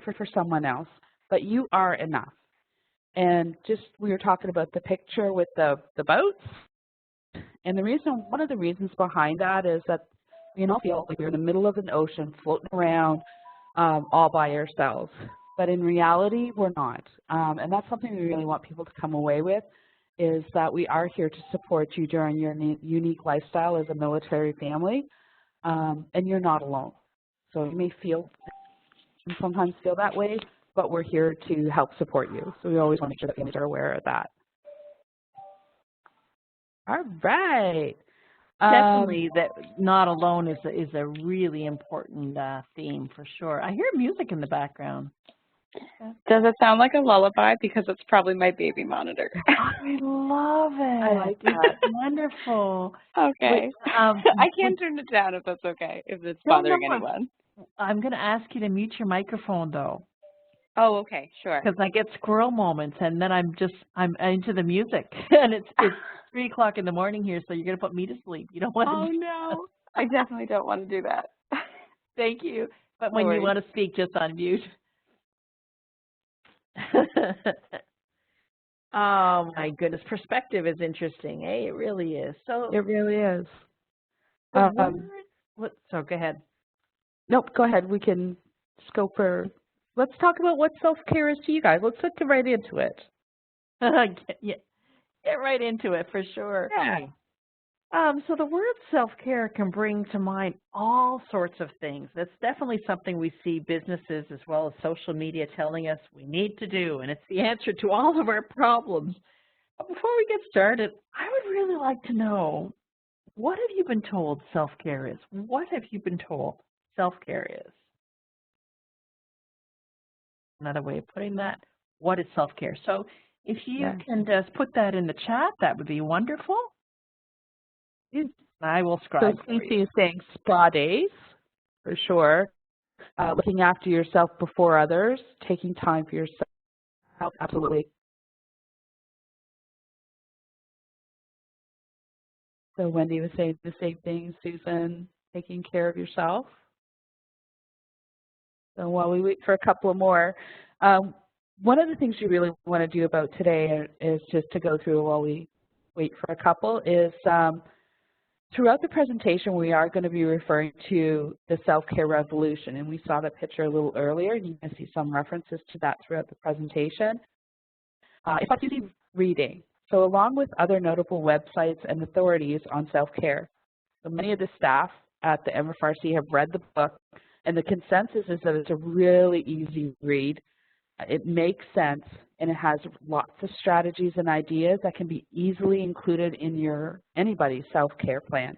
for someone else, but you are enough. And just we were talking about the picture with the boats, and one of the reasons behind that is that we all feel like we're in the middle of an ocean floating around all by ourselves. But in reality, we're not. And that's something we really want people to come away with, is that we are here to support you during your unique lifestyle as a military family, and you're not alone. So you may sometimes feel that way, but we're here to help support you. So we always want to make sure that families are aware of that. All right. Definitely, that not alone is a really important theme for sure. I hear music in the background. Does it sound like a lullaby? Because it's probably my baby monitor. I love it. I like that. Wonderful. Okay. I can turn it down if that's okay, if it's bothering anyone. I'm going to ask you to mute your microphone, though. Oh, okay, sure. Because I get squirrel moments, and then I'm into the music, and it's 3 o'clock in the morning here, so you're going to put me to sleep. You don't want to. Oh no, I definitely don't want to do that. Thank you. But when you want to speak, just unmute. Oh my goodness, perspective is interesting, eh? It really is. So it really is. So go ahead. Nope, go ahead. We can go for. Let's talk about what self-care is to you guys. Let's get right into it. Get right into it for sure. Yeah. So the word self-care can bring to mind all sorts of things. That's definitely something we see businesses as well as social media telling us we need to do, and it's the answer to all of our problems. But before we get started, I would really like to know, what have you been told self-care is? What have you been told self-care is? Another way of putting that, what is self-care? So if you can just put that in the chat, that would be wonderful. I will scribe. So Cece is saying spa days, for sure. Looking after yourself before others, taking time for yourself, absolutely. So Wendy was saying the same thing, Susan, taking care of yourself. So while we wait for a couple of more, one of the things you really want to do about today is just to go through while we wait for a couple is throughout the presentation, we are going to be referring to the self-care revolution, and we saw the picture a little earlier, and you can see some references to that throughout the presentation. It's like easy reading. So along with other notable websites and authorities on self-care, so many of the staff at the MFRC have read the book, and the consensus is that it's a really easy read. It makes sense, and it has lots of strategies and ideas that can be easily included in anybody's self-care plan.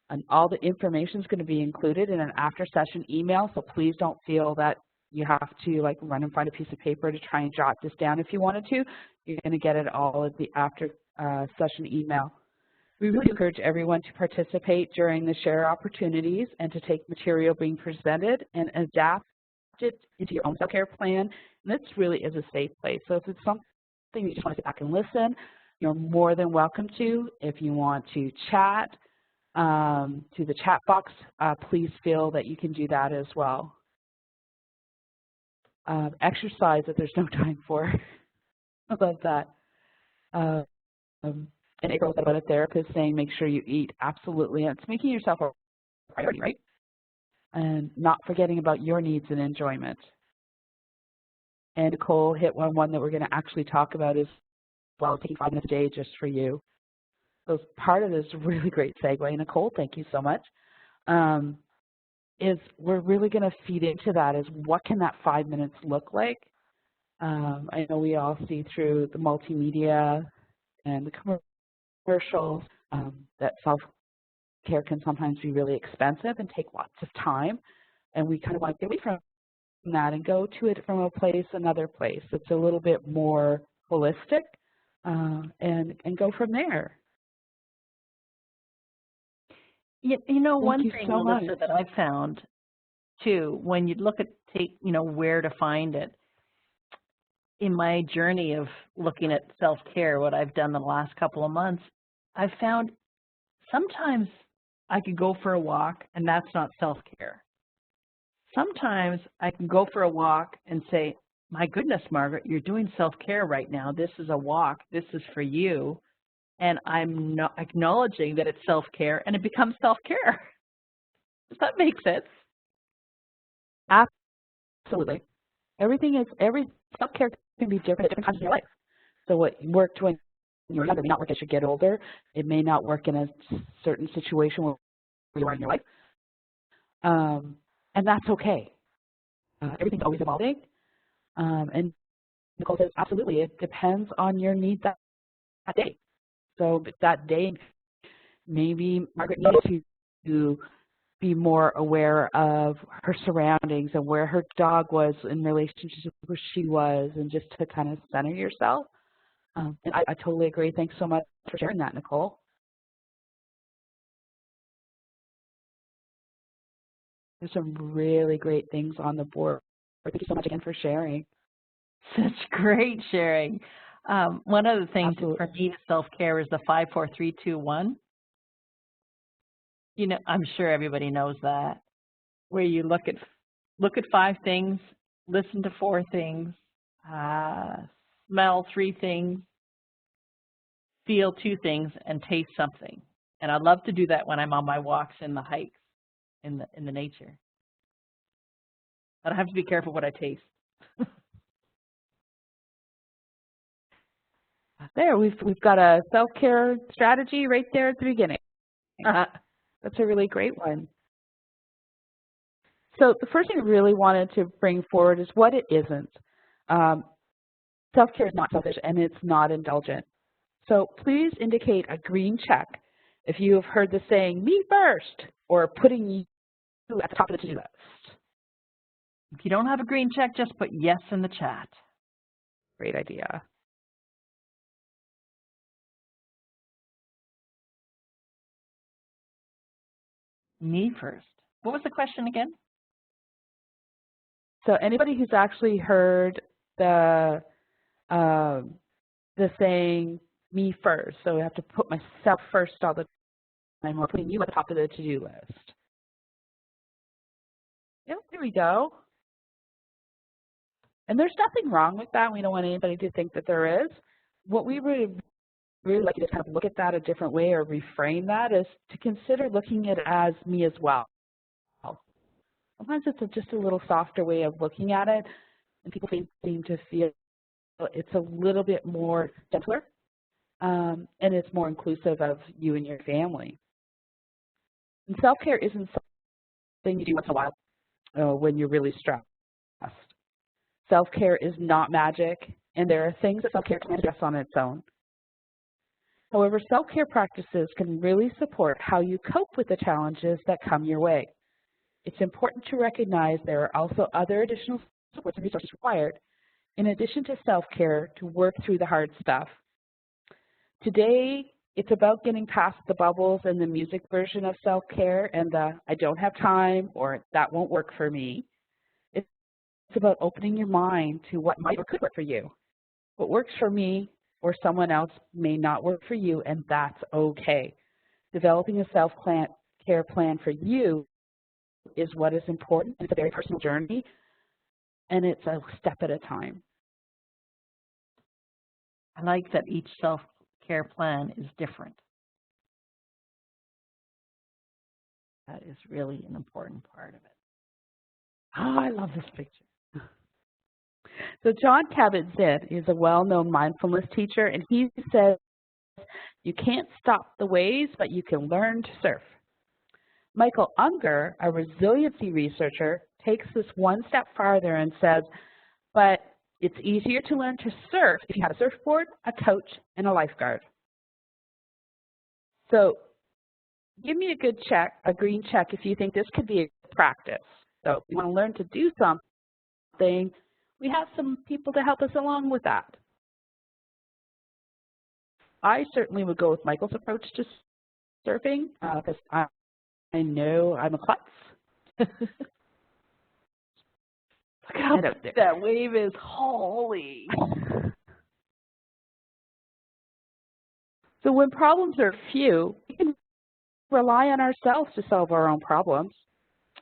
And all the information is going to be included in an after-session email, so please don't feel that you have to run and find a piece of paper to try and jot this down if you wanted to. You're going to get it all at the after-session email. We really encourage everyone to participate during the share opportunities and to take material being presented and adapt it into your own self-care plan. And this really is a safe place. So if it's something you just want to sit back and listen, you're more than welcome to. If you want to chat to the chat box, please feel that you can do that as well. Exercise that there's no time for. I love that. And April said about a therapist saying make sure you eat, absolutely. And it's making yourself a priority, right? And not forgetting about your needs and enjoyment. And Nicole hit one that we're going to actually talk about is, well, taking 5 minutes a day just for you. So part of this really great segue, Nicole, thank you so much, is we're really going to feed into that is what can that 5 minutes look like? I know we all see through the multimedia and the commercials that self-care can sometimes be really expensive and take lots of time, and we kind of want to get away from that and go to it from another place that's a little bit more holistic, and go from there. You know, one thing, so Melissa, that I found too, when you look at where to find it, in my journey of looking at self-care, what I've done the last couple of months, I've found sometimes I could go for a walk and that's not self-care. sometimes I can go for a walk and say, my goodness, Margaret, you're doing self-care right now. This is a walk. This is for you. And I'm not acknowledging that it's self-care, and it becomes self-care. Does that make sense? Absolutely. Every self-care can be different at different times in your life. So what worked when you were younger may not work as you get older. It may not work in a certain situation where you are in your life. And that's okay. Everything's always evolving. And Nicole says, absolutely, it depends on your needs that day. So that day, maybe Margaret needs to be more aware of her surroundings and where her dog was in relationship to where she was, and just to kind of center yourself. And I totally agree. Thanks so much for sharing that, Nicole. There's some really great things on the board. Thank you so much again for sharing. Such great sharing. One of the things Absolutely. for me, self-care is the 5, 4, 3, 2, 1. You know, I'm sure everybody knows that, where you look at 5 things, listen to 4 things, smell 3 things, feel 2 things, and taste something. And I love to do that when I'm on my walks and the hikes in the nature. But I have to be careful what I taste. There, we've got a self-care strategy right there at the beginning. That's a really great one. So the first thing I really wanted to bring forward is what it isn't. Self-care is not selfish, and it's not indulgent. So please indicate a green check if you have heard the saying, me first, or putting you at the top of the to-do list. If you don't have a green check, just put yes in the chat. Great idea. Me first. What was the question again? So anybody who's actually heard the saying, me first, so I have to put myself first all the time, or putting you at the top of the to-do list. Yep, there we go. And there's nothing wrong with that. We don't want anybody to think that there is. What we would really like you to kind of look at that a different way, or reframe that, is to consider looking at it as me as well. Sometimes it's just a little softer way of looking at it, and people seem to feel it's a little bit more gentler, and it's more inclusive of you and your family. And self-care isn't something you do once in a while when you're really stressed. Self-care is not magic, and there are things that self-care can address on its own. However, self-care practices can really support how you cope with the challenges that come your way. It's important to recognize there are also other additional supports and resources required, in addition to self-care, to work through the hard stuff. Today, it's about getting past the bubbles and the music version of self-care and the I don't have time or that won't work for me. It's about opening your mind to what might or could work for you. What works for me or someone else may not work for you, and that's okay. Developing a self-care plan for you is what is important. It's a very personal journey, and it's a step at a time. I like that each self-care plan is different. That is really an important part of it. Oh, I love this picture. So John Kabat-Zinn is a well-known mindfulness teacher, and he says, you can't stop the waves, but you can learn to surf. Michael Unger, a resiliency researcher, takes this one step farther and says, but it's easier to learn to surf if you have a surfboard, a coach, and a lifeguard. So give me a good check, a green check, if you think this could be a practice. So if you want to learn to do something, we have some people to help us along with that. I certainly would go with Michael's approach to surfing because I know I'm a klutz. Look at how big that wave is. Holy. So when problems are few, we can rely on ourselves to solve our own problems.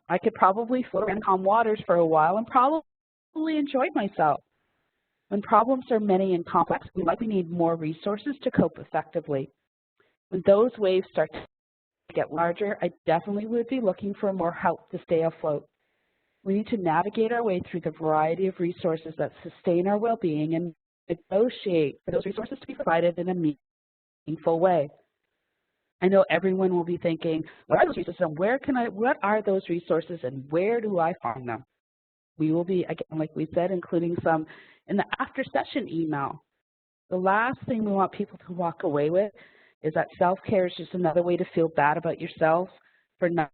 I could probably float around calm waters for a while and probably enjoy myself. When problems are many and complex, we likely need more resources to cope effectively. When those waves start to get larger, I definitely would be looking for more help to stay afloat. We need to navigate our way through the variety of resources that sustain our well-being and negotiate for those resources to be provided in a meaningful way. I know everyone will be thinking, what are those resources and what are those resources and where do I find them? We will be, again, like we said, including some in the after session email. The last thing we want people to walk away with is that self-care is just another way to feel bad about yourself for not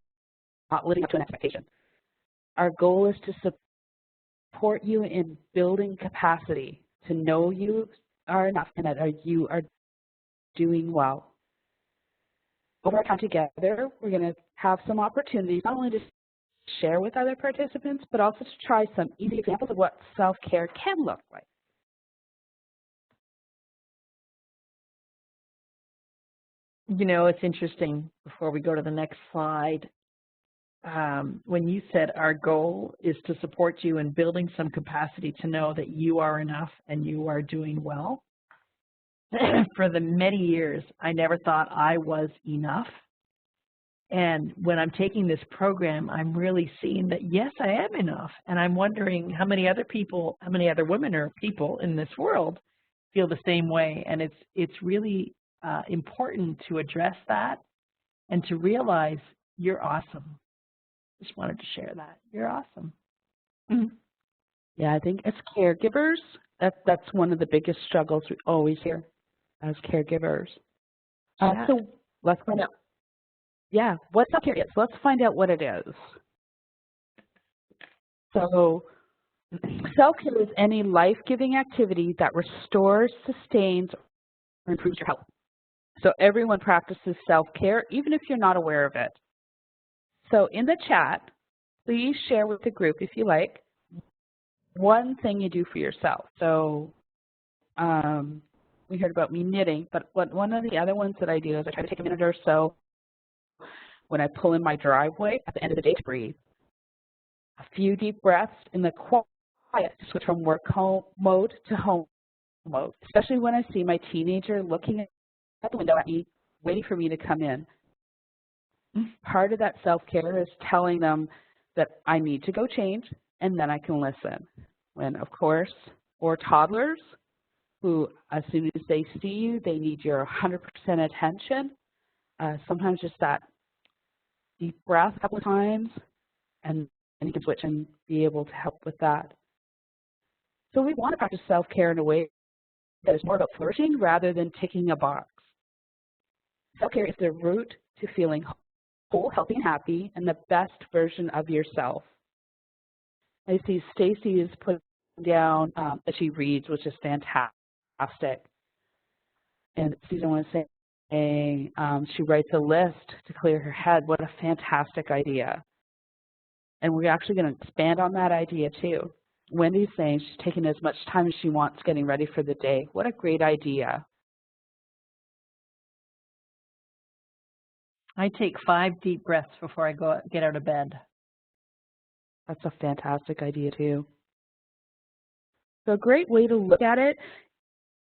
living up to an expectation. Our goal is to support you in building capacity to know you are enough and that you are doing well. Over our time together, we're going to have some opportunities not only to share with other participants, but also to try some easy examples of what self-care can look like. You know, it's interesting, before we go to the next slide, when you said our goal is to support you in building some capacity to know that you are enough and you are doing well. For the many years, I never thought I was enough. And when I'm taking this program, I'm really seeing that, yes, I am enough. And I'm wondering how many other people, how many other women or people in this world feel the same way. And it's really important to address that and to realize you're awesome. Just wanted to share that. You're awesome. Yeah, I think as caregivers, that's one of the biggest struggles we always hear as caregivers. So let's find out. Yeah, what self-care is. Let's find out what it is. So self-care is any life-giving activity that restores, sustains, or improves your health. So everyone practices self-care, even if you're not aware of it. So in the chat, please share with the group, if you like, one thing you do for yourself. So we heard about me knitting, but one of the other ones that I do is I try to take a minute or so when I pull in my driveway at the end of the day to breathe. A few deep breaths in the quiet to switch from work mode to home mode, especially when I see my teenager looking at the window at me, waiting for me to come in. Part of that self-care is telling them that I need to go change and then I can listen. When, of course, or toddlers who, as soon as they see you, they need your 100% attention. Sometimes just that deep breath a couple of times, and you can switch and be able to help with that. So we want to practice self-care in a way that is more about flourishing rather than ticking a box. Self-care is the route to feeling whole, healthy, and happy, and the best version of yourself. I see Stacy is putting down that she reads, which is fantastic. And Susan was saying she writes a list to clear her head. What a fantastic idea. And we're actually going to expand on that idea too. Wendy's saying she's taking as much time as she wants getting ready for the day. What a great idea. I take 5 deep breaths before I get out of bed. That's a fantastic idea too. So a great way to look at it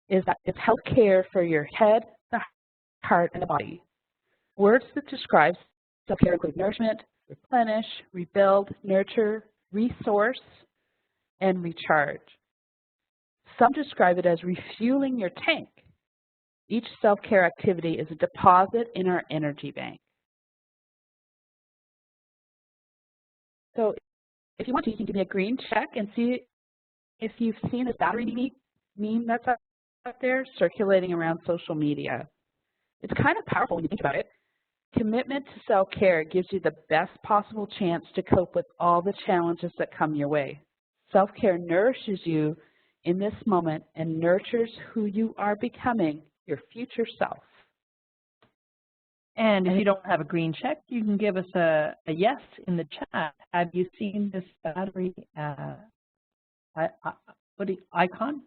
is that it's health care for your head, the heart, and the body. Words that describe self-care include nourishment, replenish, rebuild, nurture, resource, and recharge. Some describe it as refueling your tank. Each self-care activity is a deposit in our energy bank. So if you want to, you can give me a green check and see if you've seen this battery meme that's out there circulating around social media. It's kind of powerful when you think about it. Commitment to self-care gives you the best possible chance to cope with all the challenges that come your way. Self-care nourishes you in this moment and nurtures who you are becoming, your future self. And if you don't have a green check, you can give us a yes in the chat. Have you seen this battery icon?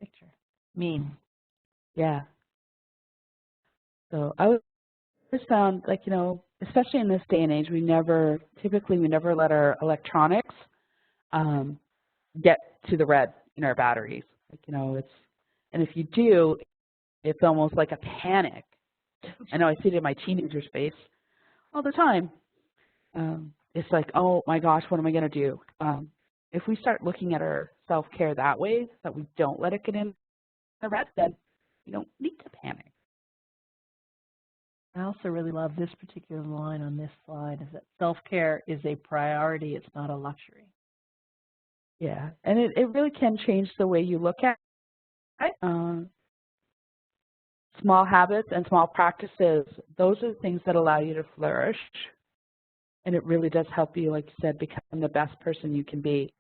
Picture. Meme. Yeah. So I would just found, like, you know, especially in this day and age, typically we never let our electronics um, get to the red in our batteries. Like, you know, and if you do, it's almost like a panic. I know I see it in my teenager's face all the time. It's like, oh my gosh, what am I going to do? If we start looking at our self-care that way, that we don't let it get in the red, then we don't need to panic. I also really love this particular line on this slide, is that self-care is a priority, it's not a luxury. Yeah, and it really can change the way you look at it. Small habits and small practices, those are the things that allow you to flourish. And it really does help you, like you said, become the best person you can be.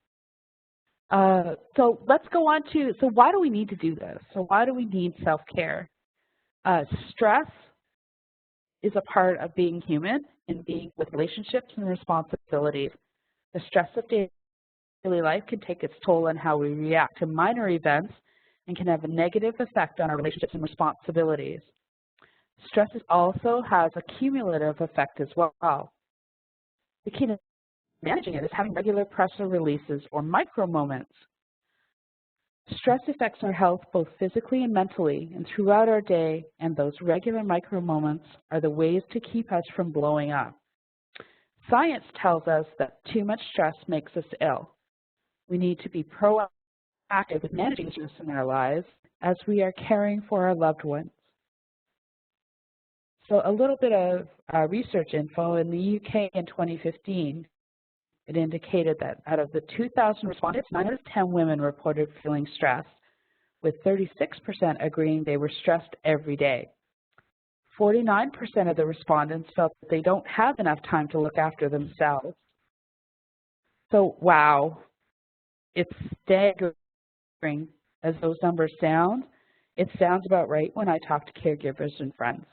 So let's go on to, so why do we need to do this? So why do we need self-care? Stress is a part of being human and being with relationships and responsibilities. The stress of daily life can take its toll on how we react to minor events and can have a negative effect on our relationships and responsibilities. Stress also has a cumulative effect as well. The key to managing it is having regular pressure releases or micro moments. Stress affects our health both physically and mentally and throughout our day, and those regular micro moments are the ways to keep us from blowing up. Science tells us that too much stress makes us ill. We need to be proactive with managing stress in our lives as we are caring for our loved ones. So a little bit of research info. In the UK in 2015, it indicated that out of the 2,000 respondents, 9 out of 10 women reported feeling stressed, with 36% agreeing they were stressed every day. 49% of the respondents felt that they don't have enough time to look after themselves. So, wow, it's staggering as those numbers sound. It sounds about right when I talk to caregivers and friends.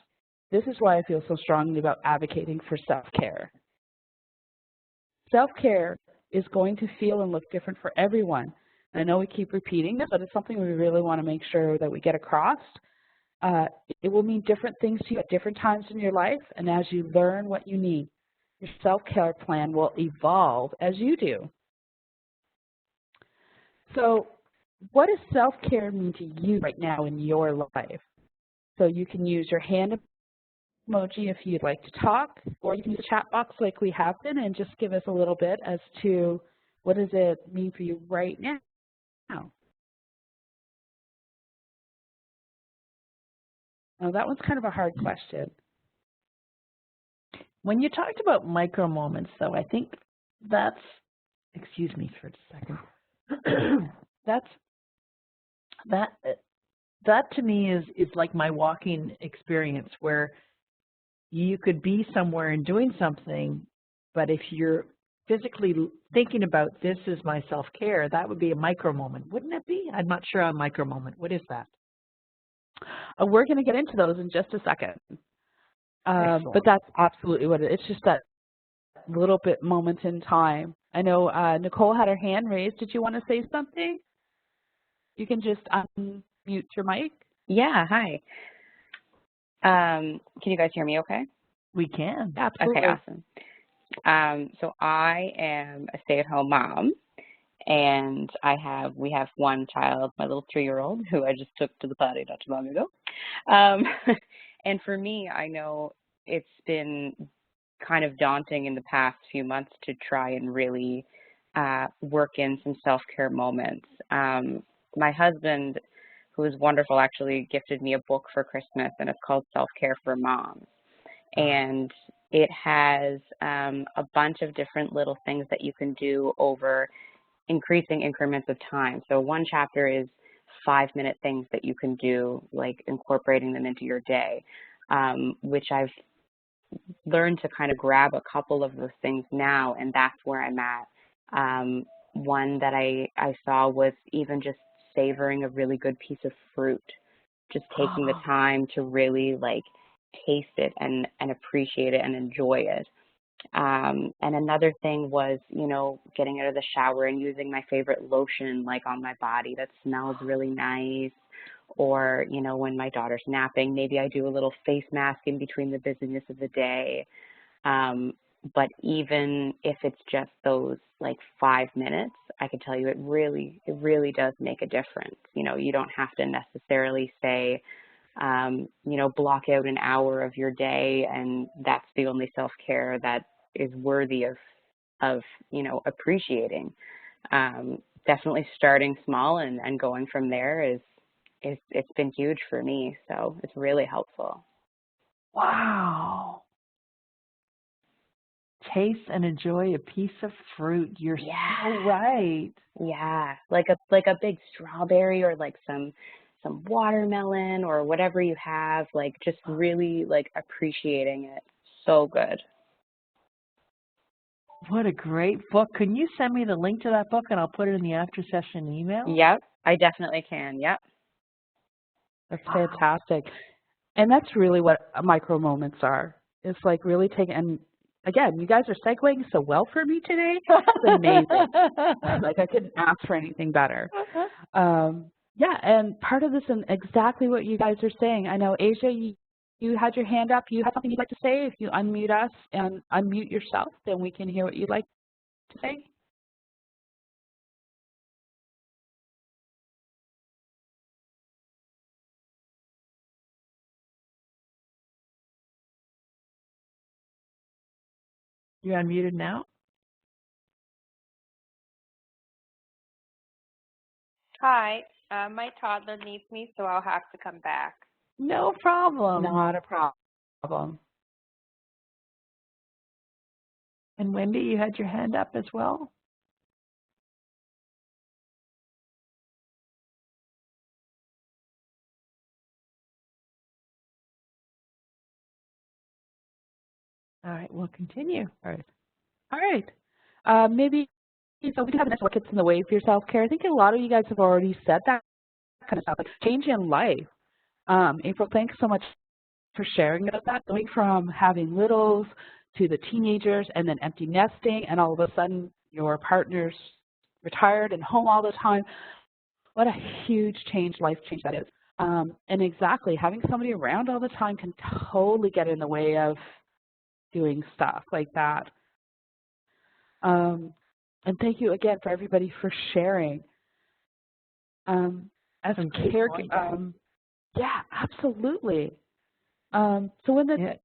This is why I feel so strongly about advocating for self-care. Self-care is going to feel and look different for everyone. And I know we keep repeating this, but it's something we really want to make sure that we get across. It will mean different things to you at different times in your life, and as you learn what you need, your self-care plan will evolve as you do. So what does self-care mean to you right now in your life? So you can use your hand emoji if you'd like to talk, or you can use the chat box like we have been and just give us a little bit as to what does it mean for you right now. Now that one's kind of a hard question. When you talked about micro moments, though, I think that's, excuse me for a second, that to me is like my walking experience, where you could be somewhere and doing something, but if you're physically thinking about this is my self-care, that would be a micro moment, wouldn't it be? I'm not sure on micro moment. What is that? We're going to get into those in just a second. But that's absolutely what it is. It's just that little bit moment in time. I know Nicole had her hand raised. Did you want to say something? You can just unmute your mic. Yeah, hi. Can you guys hear me okay? We can. Absolutely. Okay, awesome. So I am a stay-at-home mom, and we have one child, my little 3-year-old, who I just took to the potty not too long ago. And for me, I know it's been kind of daunting in the past few months to try and really work in some self-care moments. My husband, who is wonderful, actually gifted me a book for Christmas, and it's called Self-Care for Moms. And it has a bunch of different little things that you can do over increasing increments of time. So one chapter is 5-minute things that you can do, like incorporating them into your day, which I've learned to kind of grab a couple of those things now, and that's where I'm at. One that I saw was even just savoring a really good piece of fruit, just taking the time to really like taste it and appreciate it and enjoy it. And another thing was, you know, getting out of the shower and using my favorite lotion like on my body that smells really nice, or, you know, when my daughter's napping, maybe I do a little face mask in between the busyness of the day. But even if it's just those like 5 minutes, I can tell you it really does make a difference. You know, you don't have to necessarily say, you know, block out an hour of your day and that's the only self-care that is worthy of, you know, appreciating. Definitely starting small and going from there it's been huge for me. So it's really helpful. Wow. Taste and enjoy a piece of fruit. You're so right. Yeah, like a big strawberry or like some watermelon or whatever you have, like just really like appreciating it. So good. What a great book. Can you send me the link to that book and I'll put it in the after session email? Yep, I definitely can. Yep. That's fantastic. And that's really what micro moments are. It's like really taking, and again, you guys are segueing so well for me today. It's amazing. Like I couldn't ask for anything better. Yeah, and part of this and exactly what you guys are saying. I know, Asia, you had your hand up. You have something you'd like to say? If you unmute us and unmute yourself, then we can hear what you'd like to say. You're unmuted now? Hi, my toddler needs me, so I'll have to come back. No problem. Not a problem. And Wendy, you had your hand up as well? All right, we'll continue. All right. Maybe, so we can have next what gets in the way for your self-care. I think a lot of you guys have already said that kind of stuff, like change in life. April, thanks so much for sharing about that. Going from having littles to the teenagers and then empty nesting, and all of a sudden your partner's retired and home all the time. What a huge change, life change that is. And exactly, having somebody around all the time can totally get in the way of doing stuff like that. And thank you again for everybody for sharing. As a caregiver, yeah, absolutely. So when it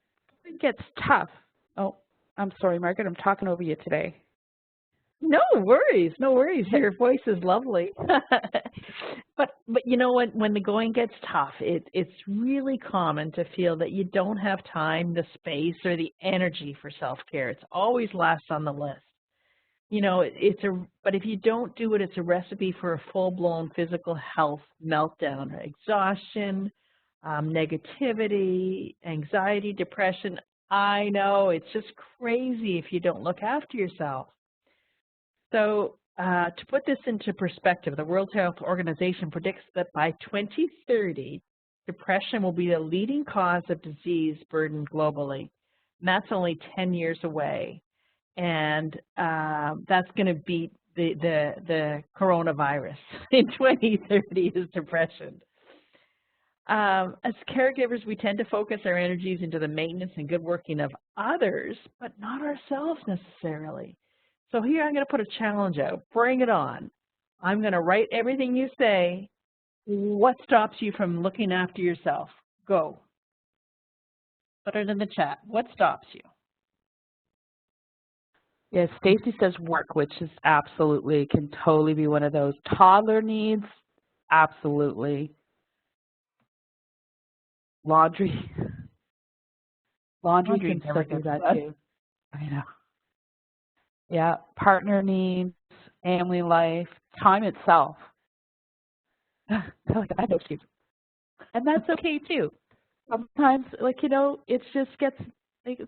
gets tough, oh, I'm sorry, Margaret, I'm talking over you today. No worries, no worries. Your voice is lovely. but you know, when the going gets tough, it's really common to feel that you don't have time, the space, or the energy for self-care. It's always last on the list. You know, but if you don't do it, it's a recipe for a full-blown physical health meltdown, exhaustion, negativity, anxiety, depression. I know, it's just crazy if you don't look after yourself. So to put this into perspective, the World Health Organization predicts that by 2030, depression will be the leading cause of disease burden globally. And that's only 10 years away. And that's going to beat the coronavirus in 2030 is depression. As caregivers, we tend to focus our energies into the maintenance and good working of others, but not ourselves necessarily. So here I'm going to put a challenge out. Bring it on. I'm going to write everything you say. What stops you from looking after yourself? Go. Put it in the chat. What stops you? Yes, Stacy says work, which is absolutely, can totally be one of those. Toddler needs, absolutely. Laundry. Laundry can still do that too. I know. Yeah, partner needs, family life, time itself. I had no excuse. And that's okay too. Sometimes, like, you know, it just gets, like,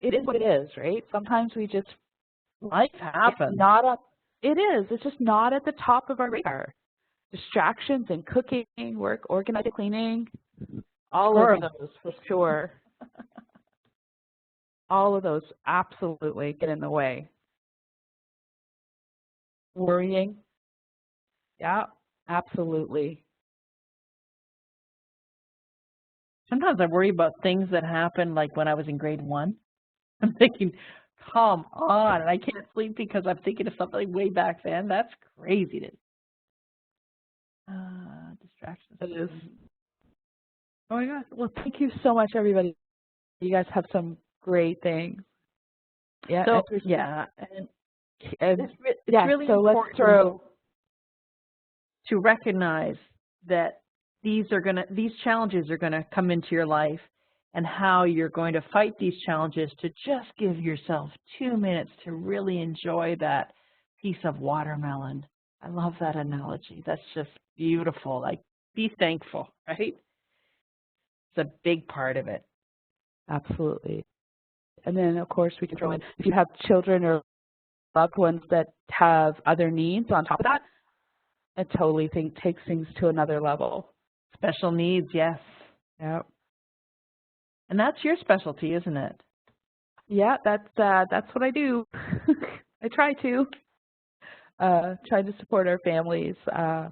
it is what it is, right? Sometimes we just, life happens. Not up. It is. It's just not at the top of our radar. Distractions and cooking, work, organizing, cleaning, all of those for sure. All of those absolutely get in the way. Worrying, yeah, absolutely. Sometimes I worry about things that happened like when I was in grade 1. I'm thinking, come on, and I can't sleep because I'm thinking of something way back then. That's crazy. Distractions. It is. Oh my gosh. Well, thank you so much, everybody. You guys have some great things. Yeah. So, and yeah, and it's yeah. really So let's important throw. to recognize that these challenges are gonna come into your life, and how you're going to fight these challenges, to just give yourself 2 minutes to really enjoy that piece of watermelon. I love that analogy. That's just beautiful. Like, be thankful, right? It's a big part of it. Absolutely. And then, of course, we can throw in, if you have children or loved ones that have other needs on top of that, I totally think takes things to another level. Special needs, yes. Yeah. And that's your specialty, isn't it? Yeah, that's what I do. I try to support our families,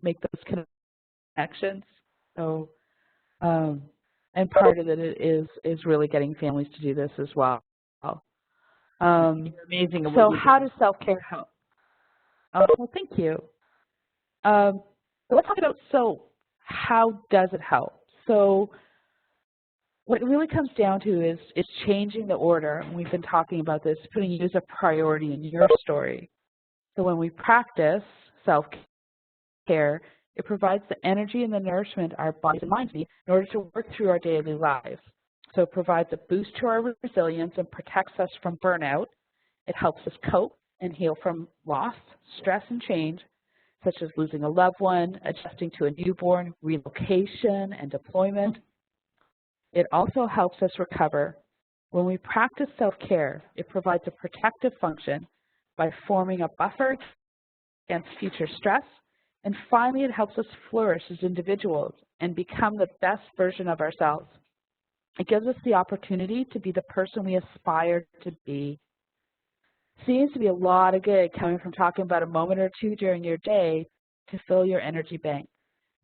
make those connections. So, and part of it is really getting families to do this as well. You're amazing. So how does self-care help? Well, thank you. So let's talk about, so how does it help? So what it really comes down to is changing the order, and we've been talking about this, putting you as a priority in your story. So when we practice self-care, it provides the energy and the nourishment our bodies and minds need in order to work through our daily lives. So it provides a boost to our resilience and protects us from burnout. It helps us cope and heal from loss, stress, and change, such as losing a loved one, adjusting to a newborn, relocation, and deployment. It also helps us recover. When we practice self-care, it provides a protective function by forming a buffer against future stress. And finally, it helps us flourish as individuals and become the best version of ourselves. It gives us the opportunity to be the person we aspire to be. Seems to be a lot of good coming from talking about a moment or two during your day to fill your energy bank.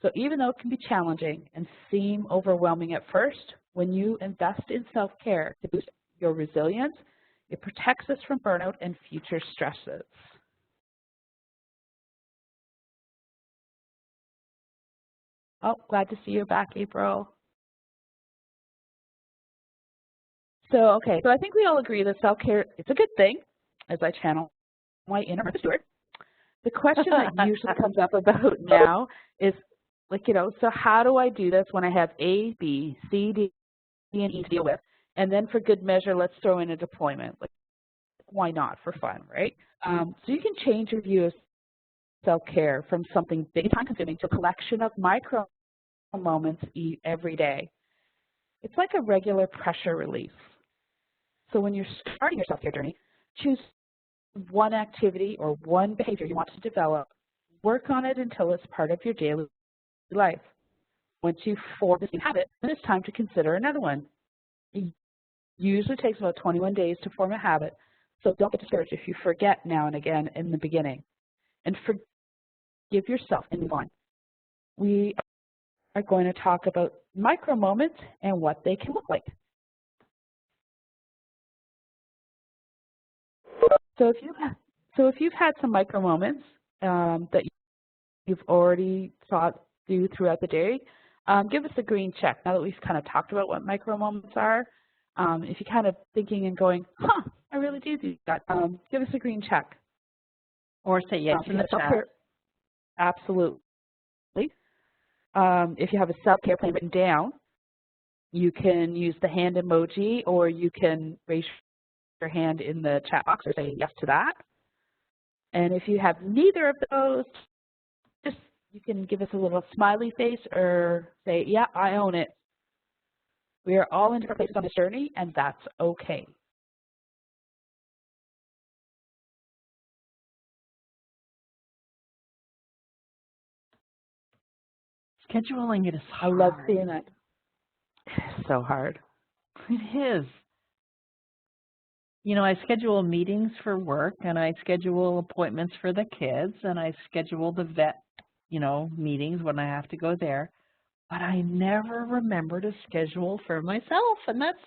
So even though it can be challenging and seem overwhelming at first, when you invest in self-care to boost your resilience, it protects us from burnout and future stresses. Oh, glad to see you back, April. So, okay, so I think we all agree that self-care is a good thing, as I channel my inner Martha Stewart. The question that usually comes up about now is, like, so how do I do this when I have A, B, C, D, and E to deal with? And then for good measure, let's throw in a deployment. Like, why not, for fun, right? So you can change your view of self-care from something big and time-consuming to a collection of micro moments every day. It's like a regular pressure relief. So when you're starting your self-care journey, choose one activity or one behavior you want to develop. Work on it until it's part of your daily life. Once you form this new habit, then it's time to consider another one. It usually takes about 21 days to form a habit, so don't get discouraged if you forget now and again in the beginning. And forgive yourself and move on. We are going to talk about micro moments and what they can look like. So if you've had some micro moments that you've already thought through throughout the day, give us a green check. Now that we've kind of talked about what micro moments are, if you're kind of thinking and going, I really do that, give us a green check. Or say yes in the chat. Absolutely. If you have a self-care plan written down, you can use the hand emoji, or you can raise your hand in the chat box or say yes to that. And if you have neither of those, just you can give us a little smiley face or say, yeah, I own it. We are all in different places on this journey, and that's okay. Scheduling it is hard. I love seeing that. It's so hard. It is. You know, I schedule meetings for work, and I schedule appointments for the kids, and I schedule the vet, meetings when I have to go there. but I never remember to schedule for myself, and that's,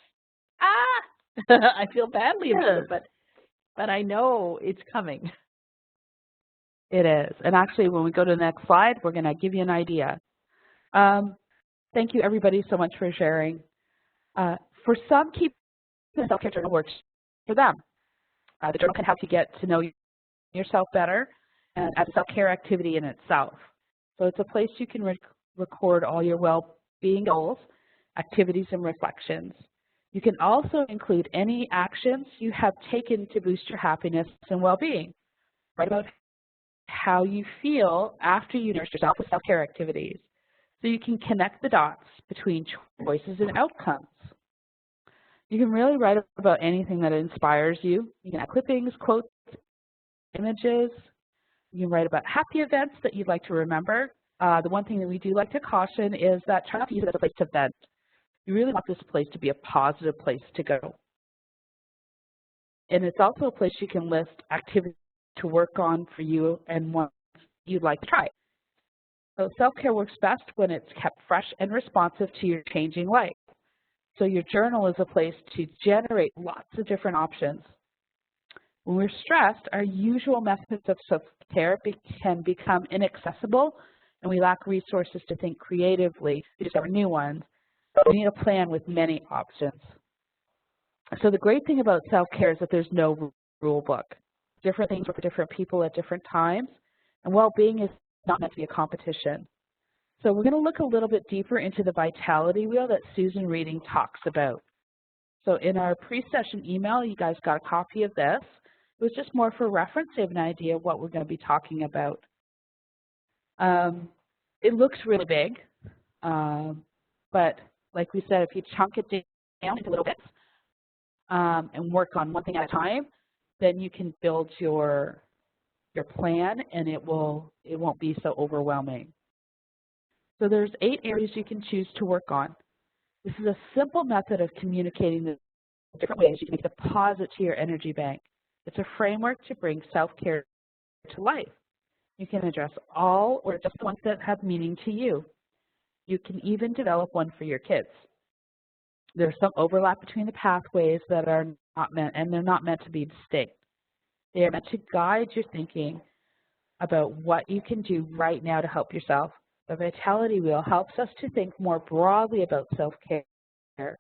I feel badly about it, but I know it's coming. It is. And actually, when we go to the next slide, we're going to give you an idea. Thank you, everybody, so much for sharing. For some, keeping the self-care journal works for them. The journal can help you get to know yourself better and as a self-care activity in itself. So it's a place you can record all your well-being goals, activities, and reflections. You can also include any actions you have taken to boost your happiness and well-being. Write about how you feel after you nourish yourself with self-care activities, so you can connect the dots between choices and outcomes. You can really write about anything that inspires you. You can add clippings, quotes, images. You can write about happy events that you'd like to remember. The one thing that we do like to caution is that try not to use it as a place to vent. You really want this place to be a positive place to go. And it's also a place you can list activities to work on for you and ones you'd like to try. So self-care works best when it's kept fresh and responsive to your changing life. So your journal is a place to generate lots of different options. When we're stressed, our usual methods of self-care can become inaccessible, and we lack resources to think creatively to discover new ones. We need a plan with many options. So the great thing about self-care is that there's no rule book. Different things work for different people at different times, and well-being is not meant to be a competition. So we're going to look a little bit deeper into the vitality wheel that Susan Reading talks about. So in our pre-session email, you guys got a copy of this. It was just more for reference to have an idea of what we're going to be talking about. It looks really big, but like we said, if you chunk it down into little bits and work on one thing at a time, then you can build your plan, and it won't be so overwhelming. So there's 8 areas you can choose to work on. This is a simple method of communicating the different ways you can make a deposit to your energy bank. It's a framework to bring self-care to life. You can address all or just the ones that have meaning to you. You can even develop one for your kids. There's some overlap between the pathways that are not meant, and they're not meant to be distinct. They are meant to guide your thinking about what you can do right now to help yourself. The Vitality Wheel helps us to think more broadly about self-care,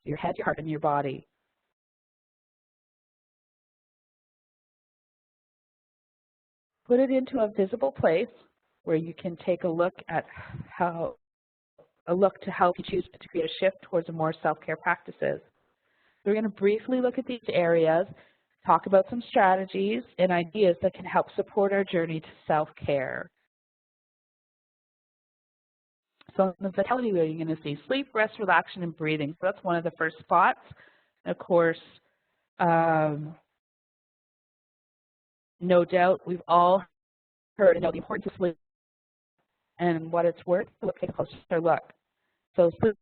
your head, your heart, and your body. Put it into a visible place where you can take a look at to help you choose to create a shift towards more self-care practices. We're going to briefly look at these areas, talk about some strategies and ideas that can help support our journey to self-care. So in the Vitality Wheel, you're going to see sleep, rest, relaxation, and breathing. So that's one of the first spots. And of course, no doubt we've all heard and know the importance of sleep and what it's worth. So let's take a closer look. So sleep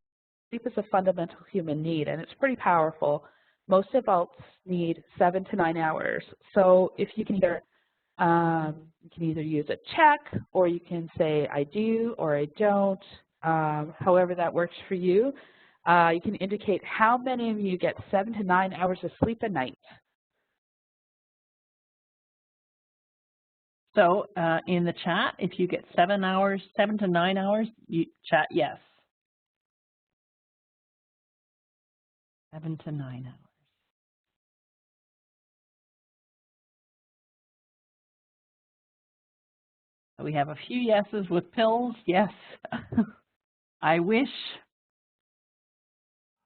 is a fundamental human need, and it's pretty powerful. Most adults need 7 to 9 hours. So if you can either use a check, or you can say I do or I don't. However that works for you. You can indicate how many of you get 7 to 9 hours of sleep a night. So in the chat, if you get 7 to 9 hours, you chat yes. 7 to 9 hours. We have a few yeses with pills. Yes. I wish.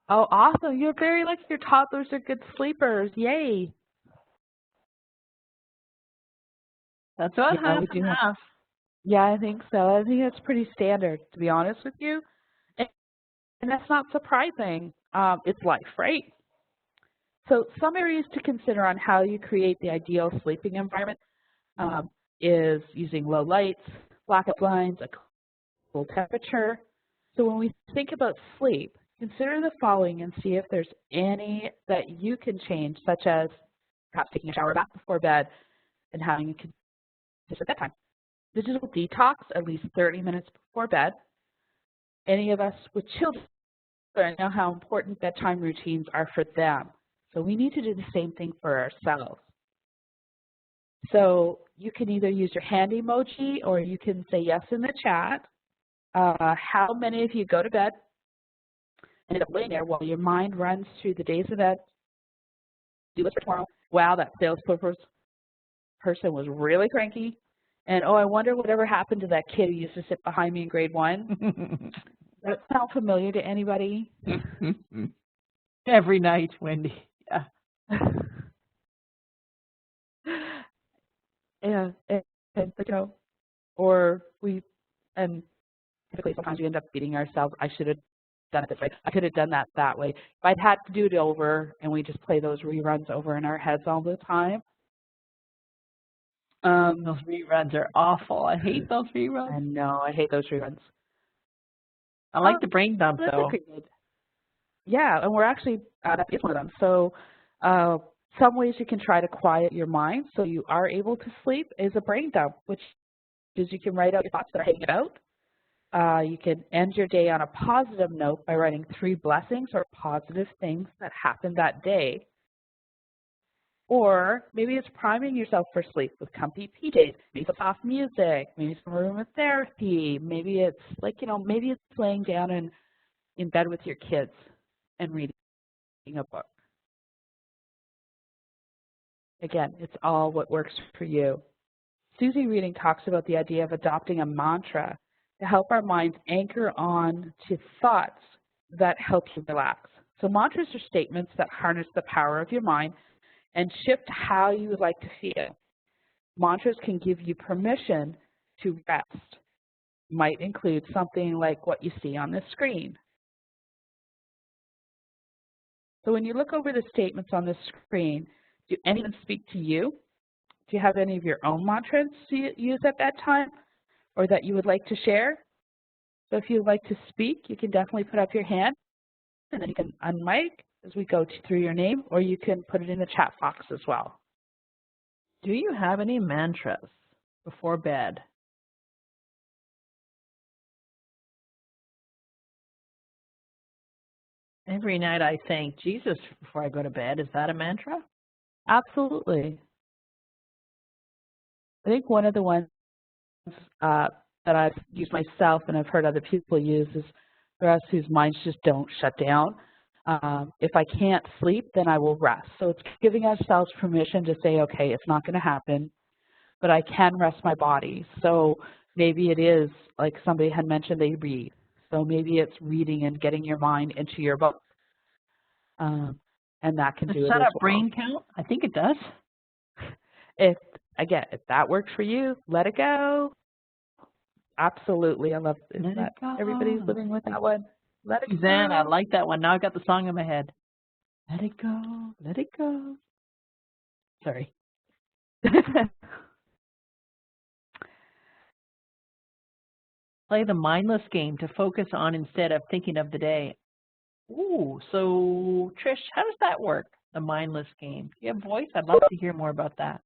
Oh, awesome. You're very lucky. Your toddlers are good sleepers. Yay. That's what Yeah, half. Yeah, I think so. I think that's pretty standard, to be honest with you. And that's not surprising. It's life, right? So some areas to consider on how you create the ideal sleeping environment is using low lights, blackout blinds, a cool temperature. So when we think about sleep, consider the following and see if there's any that you can change, such as perhaps taking a shower bath before bed and having a consistent bedtime. Digital detox at least 30 minutes before bed. any of us with children know how important bedtime routines are for them. So we need to do the same thing for ourselves. So you can either use your hand emoji or you can say yes in the chat. How many of you go to bed and end up laying there while your mind runs through the days ahead? Do this for tomorrow. Wow, that salesperson was really cranky. And oh, I wonder whatever happened to that kid who used to sit behind me in grade 1. Does that sound familiar to anybody? Every night, Wendy. Yeah. And you know, or and typically sometimes we end up beating ourselves. I should have done it this way. I could have done that way. If I'd had to do it over, and we just play those reruns over in our heads all the time. Those reruns are awful. I hate those reruns. I know, I hate those reruns. I like the brain dump, though. Yeah, and we're actually that is one of them. So some ways you can try to quiet your mind so you are able to sleep is a brain dump, which is you can write out your thoughts that are hanging about. You can end your day on a positive note by writing 3 blessings or positive things that happened that day. Or maybe it's priming yourself for sleep with comfy PJs, maybe some soft music, maybe some aromatherapy, maybe it's like, maybe it's laying down in bed with your kids and reading a book. Again, it's all what works for you. Susie Reading talks about the idea of adopting a mantra to help our minds anchor on to thoughts that help you relax. So mantras are statements that harness the power of your mind and shift how you would like to feel. Mantras can give you permission to rest. Might include something like what you see on the screen. So when you look over the statements on the screen, do any of them speak to you? Do you have any of your own mantras you use at bedtime or that you would like to share? So if you'd like to speak, you can definitely put up your hand and then you can unmic as we go through your name, or you can put it in the chat box as well. Do you have any mantras before bed? Every night I thank Jesus before I go to bed. Is that a mantra? Absolutely. I think one of the ones that I've used myself and I've heard other people use is for us whose minds just don't shut down. If I can't sleep, then I will rest. So it's giving ourselves permission to say, okay, it's not going to happen, but I can rest my body. So maybe it is, like somebody had mentioned, they read. So maybe it's reading and getting your mind into your book. And that can do it as well. Does that a brain count? I think it does. If that works for you, let it go. Absolutely. I love that. Everybody's living with that one. Let it Suzanne, go. I like that one. Now I've got the song in my head. Let it go, let it go. Sorry. Play the mindless game to focus on instead of thinking of the day. Ooh, so Trish, how does that work, the mindless game? Do you have voice? I'd love to hear more about that.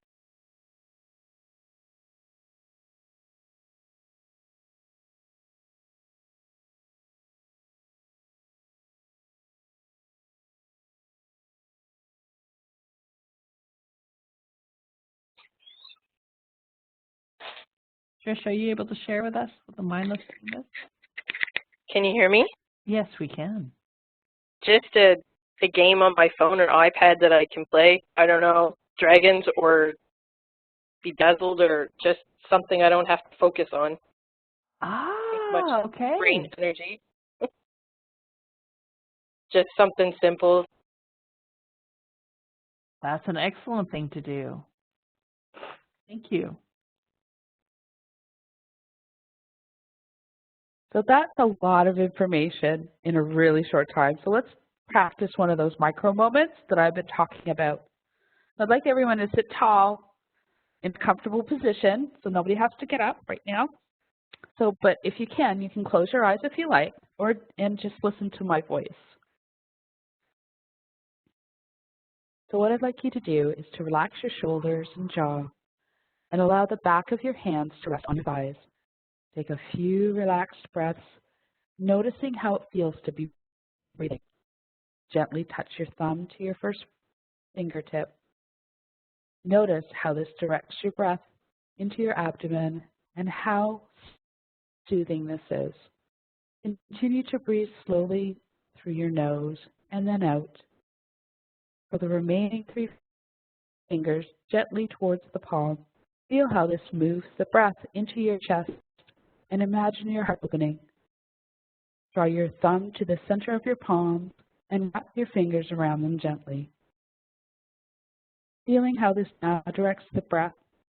Trish, are you able to share with us what the mindless game is? Can you hear me? Yes, we can. Just a game on my phone or iPad that I can play. I don't know, Dragons or Bedazzled or just something I don't have to focus on. Ah, okay. Brain energy. Just something simple. That's an excellent thing to do. Thank you. So that's a lot of information in a really short time. So let's practice one of those micro moments that I've been talking about. I'd like everyone to sit tall in a comfortable position, so nobody has to get up right now. So, but if you can close your eyes if you like, and just listen to my voice. So what I'd like you to do is to relax your shoulders and jaw and allow the back of your hands to rest on your thighs. Take a few relaxed breaths, noticing how it feels to be breathing. Gently touch your thumb to your first fingertip. Notice how this directs your breath into your abdomen and how soothing this is. Continue to breathe slowly through your nose and then out. For the remaining 3 fingers, gently towards the palm. Feel how this moves the breath into your chest and imagine your heart opening. Draw your thumb to the center of your palm and wrap your fingers around them gently. Feeling how this now directs the breath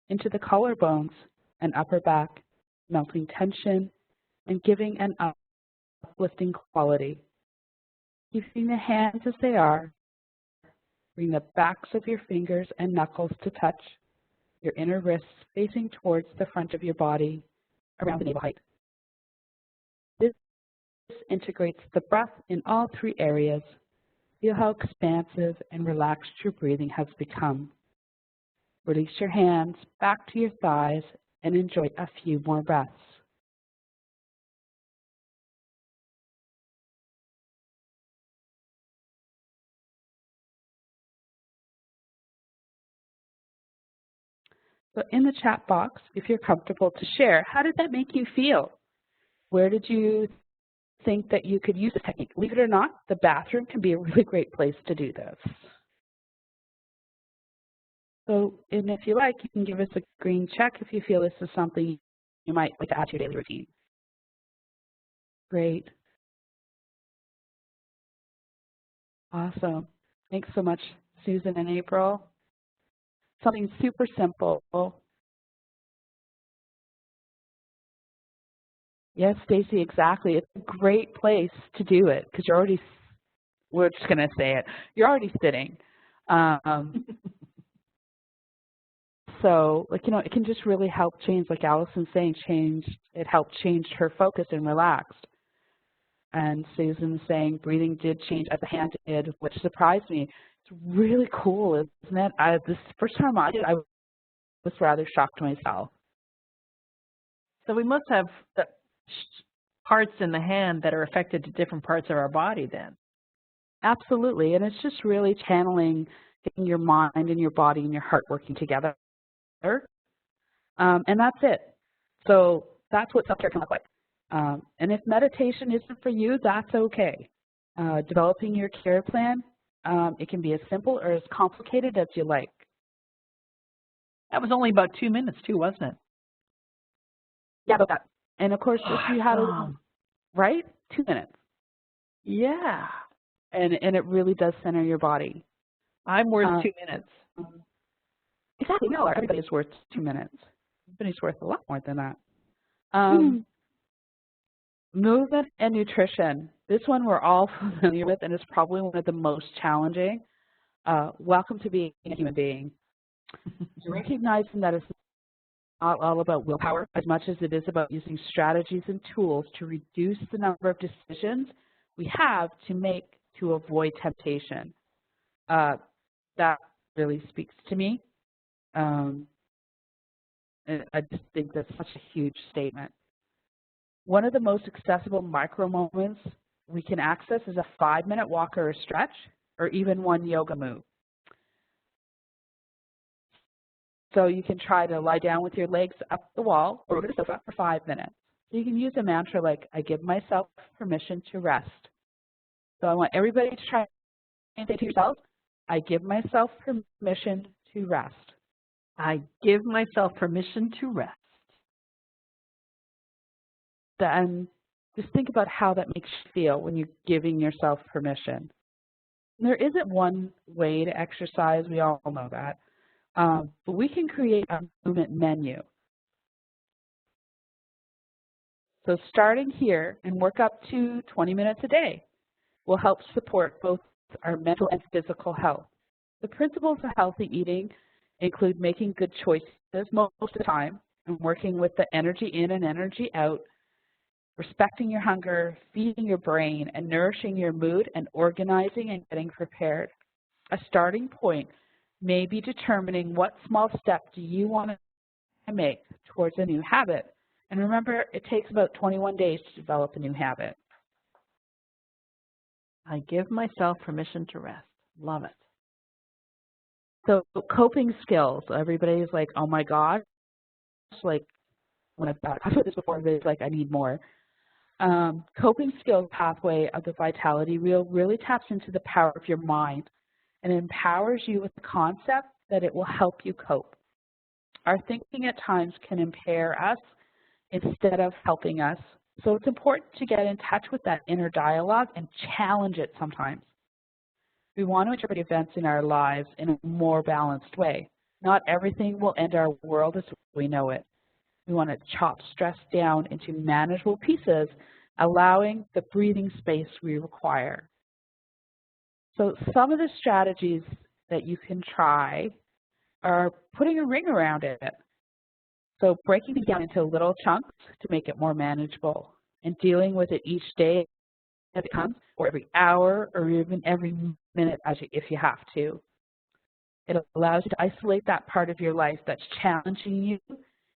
into the collarbones and upper back, melting tension and giving an uplifting quality. Keeping the hands as they are, bring the backs of your fingers and knuckles to touch, your inner wrists facing towards the front of your body, around the navel height. This integrates the breath in all 3 areas. Feel how expansive and relaxed your breathing has become. Release your hands back to your thighs and enjoy a few more breaths. So in the chat box, if you're comfortable to share, how did that make you feel? Where did you think that you could use this technique? Believe it or not, the bathroom can be a really great place to do this. So, and if you like, you can give us a green check if you feel this is something you might like to add to your daily routine. Great. Awesome. Thanks so much, Susan and April. Something super simple. Yes, Stacy, exactly. It's a great place to do it because you're already, we're just going to say it, you're already sitting. So, like, you know, it can just really help change, like Allison's saying, it helped change her focus and relaxed. And Susan's saying breathing did change as the hand did, which surprised me. It's really cool, isn't it? This first time I did, I was rather shocked myself. So we must have parts in the hand that are affected to different parts of our body then. Absolutely, and it's just really channeling, getting your mind and your body and your heart working together. And that's it. So that's what self-care can look like. And if meditation isn't for you, that's okay. Developing your care plan, it can be as simple or as complicated as you like. That was only about 2 minutes too, wasn't it? Yeah, about that. And of course, if you had right, 2 minutes. Yeah. And it really does center your body. I'm worth 2 minutes. Exactly. No, everybody's worth 2 minutes. Everybody's worth a lot more than that. Movement and nutrition. This one we're all familiar with, and it's probably one of the most challenging. Welcome to being a human being. Recognizing that it's not all about willpower as much as it is about using strategies and tools to reduce the number of decisions we have to make to avoid temptation. That really speaks to me. I just think that's such a huge statement. One of the most accessible micro moments we can access is a 5-minute walk or a stretch, or even one yoga move. So you can try to lie down with your legs up the wall or over the sofa for 5 minutes. So you can use a mantra like, I give myself permission to rest. So I want everybody to try and say to yourself, I give myself permission to rest. I give myself permission to rest. And just think about how that makes you feel when you're giving yourself permission. There isn't one way to exercise, we all know that. But we can create a movement menu. So starting here and work up to 20 minutes a day will help support both our mental and physical health. The principles of healthy eating include making good choices most of the time and working with the energy in and energy out, respecting your hunger, feeding your brain, and nourishing your mood, and organizing and getting prepared. A starting point may be determining what small step do you want to make towards a new habit. And remember, it takes about 21 days to develop a new habit. I give myself permission to rest. Love it. So coping skills, everybody's like, oh my gosh, like when I've talked about this before, everybody's like, I need more. Coping skills pathway of the Vitality Wheel really taps into the power of your mind and empowers you with the concept that it will help you cope. Our thinking at times can impair us instead of helping us. So it's important to get in touch with that inner dialogue and challenge it sometimes. We want to interpret events in our lives in a more balanced way. Not everything will end our world as we know it. We want to chop stress down into manageable pieces, allowing the breathing space we require. So some of the strategies that you can try are putting a ring around it. So breaking it down into little chunks to make it more manageable and dealing with it each day as it comes, or every hour, or even every minute if you have to. It allows you to isolate that part of your life that's challenging you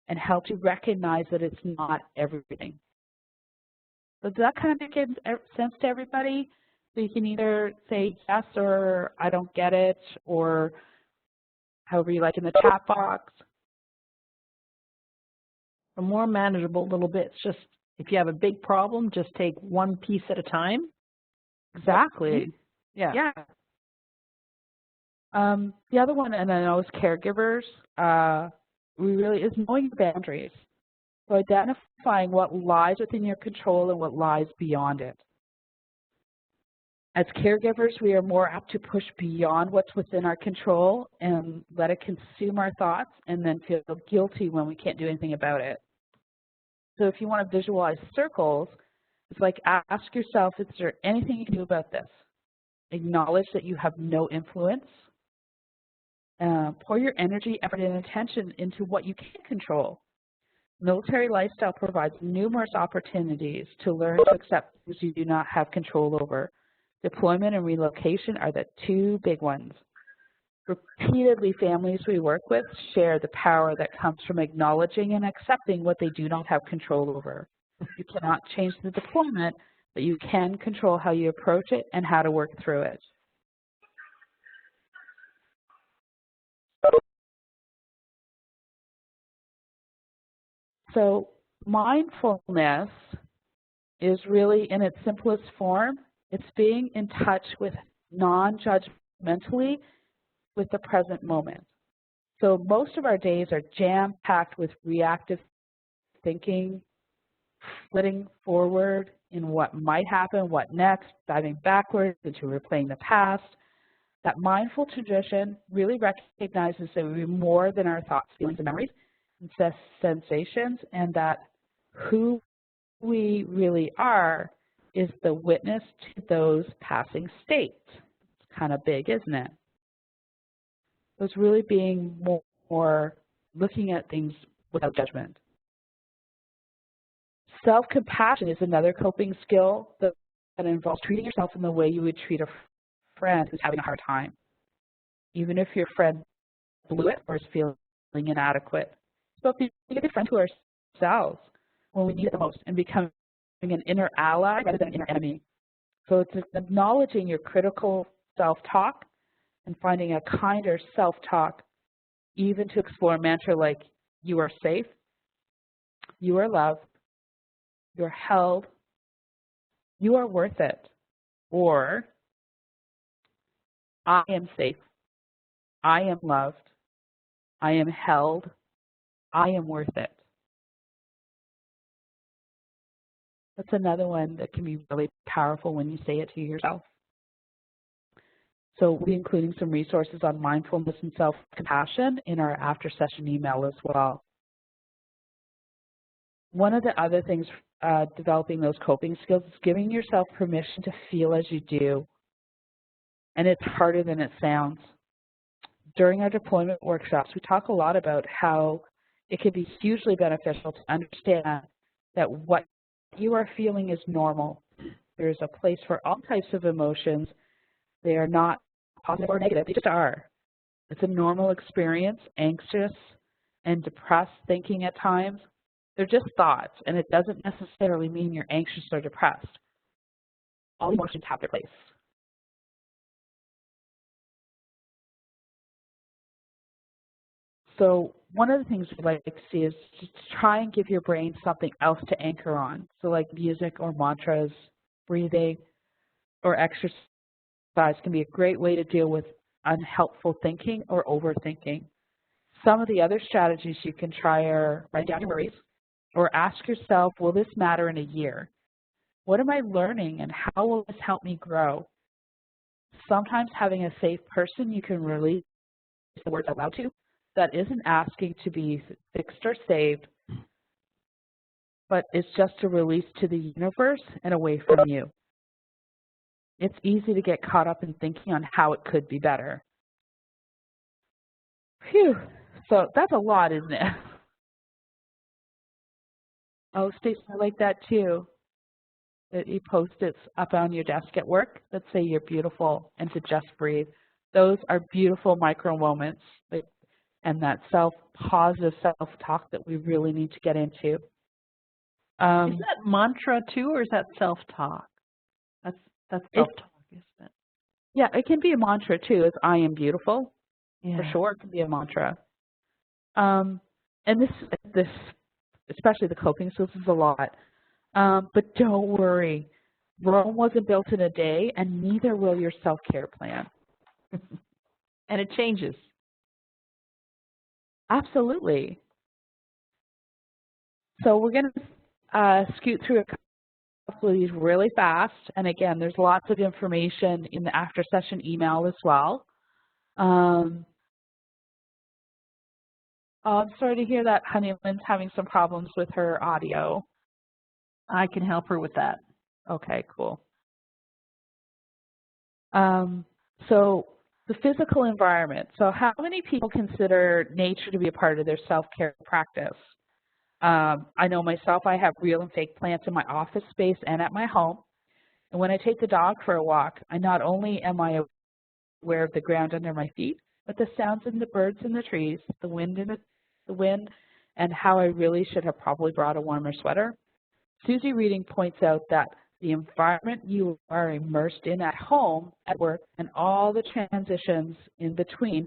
and helps you recognize that it's not everything. So does that kind of make sense to everybody? So you can either say yes or I don't get it, or however you like in the chat box. A more manageable little bits. Just if you have a big problem, just take one piece at a time. Exactly. Yeah. Yeah. The other one, and I know as caregivers, is knowing your boundaries. So identifying what lies within your control and what lies beyond it. As caregivers, we are more apt to push beyond what's within our control and let it consume our thoughts and then feel guilty when we can't do anything about it. So if you want to visualize circles, it's like ask yourself, is there anything you can do about this? Acknowledge that you have no influence. Pour your energy, effort, and attention into what you can control. Military lifestyle provides numerous opportunities to learn to accept things you do not have control over. Deployment and relocation are the two big ones. Repeatedly, families we work with share the power that comes from acknowledging and accepting what they do not have control over. You cannot change the deployment, but you can control how you approach it and how to work through it. So mindfulness is really, in its simplest form, it's being in touch with non-judgmentally with the present moment. So most of our days are jam-packed with reactive thinking, flitting forward in what might happen, what next, diving backwards into replaying the past. That mindful tradition really recognizes that we're more than our thoughts, feelings, and memories, and sensations, and that who we really are is the witness to those passing states. It's kind of big, isn't it? So it's really being more looking at things without judgment. Self-compassion is another coping skill that involves treating yourself in the way you would treat a friend who's having a hard time, even if your friend blew it or is feeling inadequate. So being a good friend to ourselves when we need it the most and becoming an inner ally rather than an inner enemy. So it's acknowledging your critical self-talk and finding a kinder self-talk, even to explore a mantra like, you are safe, you are loved, you're held, you are worth it, or I am safe, I am loved, I am held, I am worth it. That's another one that can be really powerful when you say it to yourself. So we're including some resources on mindfulness and self-compassion in our after-session email as well. One of the other things developing those coping skills is giving yourself permission to feel as you do. And it's harder than it sounds. During our deployment workshops, we talk a lot about how it can be hugely beneficial to understand that what you are feeling is normal. There's a place for all types of emotions. They are not positive or negative, they just are. It's a normal experience, anxious and depressed thinking at times. They're just thoughts, and it doesn't necessarily mean you're anxious or depressed. All emotions have their place. So one of the things we like to see is to try and give your brain something else to anchor on. So like music or mantras, breathing, or exercise can be a great way to deal with unhelpful thinking or overthinking. Some of the other strategies you can try are write down your worries or ask yourself, will this matter in a year? What am I learning and how will this help me grow? Sometimes having a safe person you can release the words out loud to that isn't asking to be fixed or saved, but it's just a release to the universe and away from you. It's easy to get caught up in thinking on how it could be better. Phew, so that's a lot, isn't it? Oh, Stacey, I like that too. That you Post-its up on your desk at work that say you're beautiful and to just breathe. Those are beautiful micro moments, and that positive self-talk that we really need to get into. Is that mantra too, or is that self-talk? That's self-talk, isn't it? Yeah, it can be a mantra too. It's I am beautiful. Yeah. For sure, it can be a mantra. And this, especially the coping skills, is a lot. But don't worry, Rome wasn't built in a day, and neither will your self-care plan. And it changes. Absolutely. So we're going to scoot through a couple of these really fast. And again, there's lots of information in the after-session email as well. Oh, I'm sorry to hear that Honeyland's having some problems with her audio. I can help her with that. Okay, cool. So the physical environment. So how many people consider nature to be a part of their self-care practice? I know myself, I have real and fake plants in my office space and at my home. And when I take the dog for a walk, not only am I aware of the ground under my feet, but the sounds and the birds in the trees, the wind and how I really should have probably brought a warmer sweater. Susie Reading points out that the environment you are immersed in at home, at work, and all the transitions in between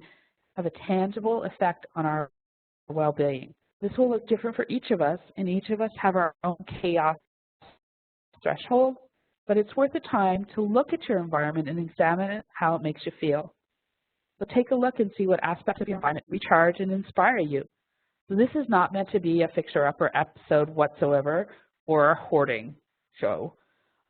have a tangible effect on our well-being. This will look different for each of us, and each of us have our own chaos threshold, but it's worth the time to look at your environment and examine how it makes you feel. So take a look and see what aspects of your environment recharge and inspire you. So this is not meant to be a fixer-upper episode whatsoever or a hoarding show,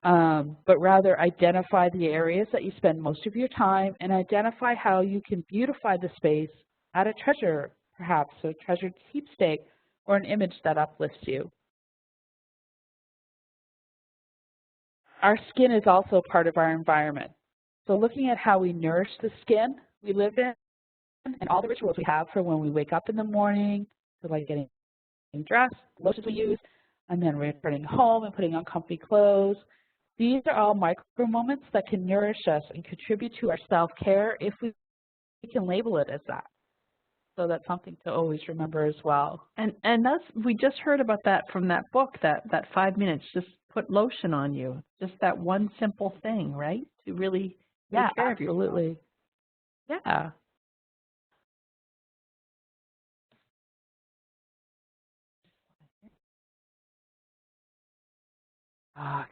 but rather identify the areas that you spend most of your time and identify how you can beautify the space, add a treasure, perhaps a treasured keepsake or an image that uplifts you. Our skin is also part of our environment. So looking at how we nourish the skin we live in and all the rituals we have for when we wake up in the morning, to like getting dressed, lotions we use, and then returning home and putting on comfy clothes. These are all micro moments that can nourish us and contribute to our self-care if we can label it as that. So that's something to always remember as well. And we just heard about that from that book, that 5 minutes, just put lotion on you. Just that one simple thing, right? To really take care of yourself. Absolutely. Yeah.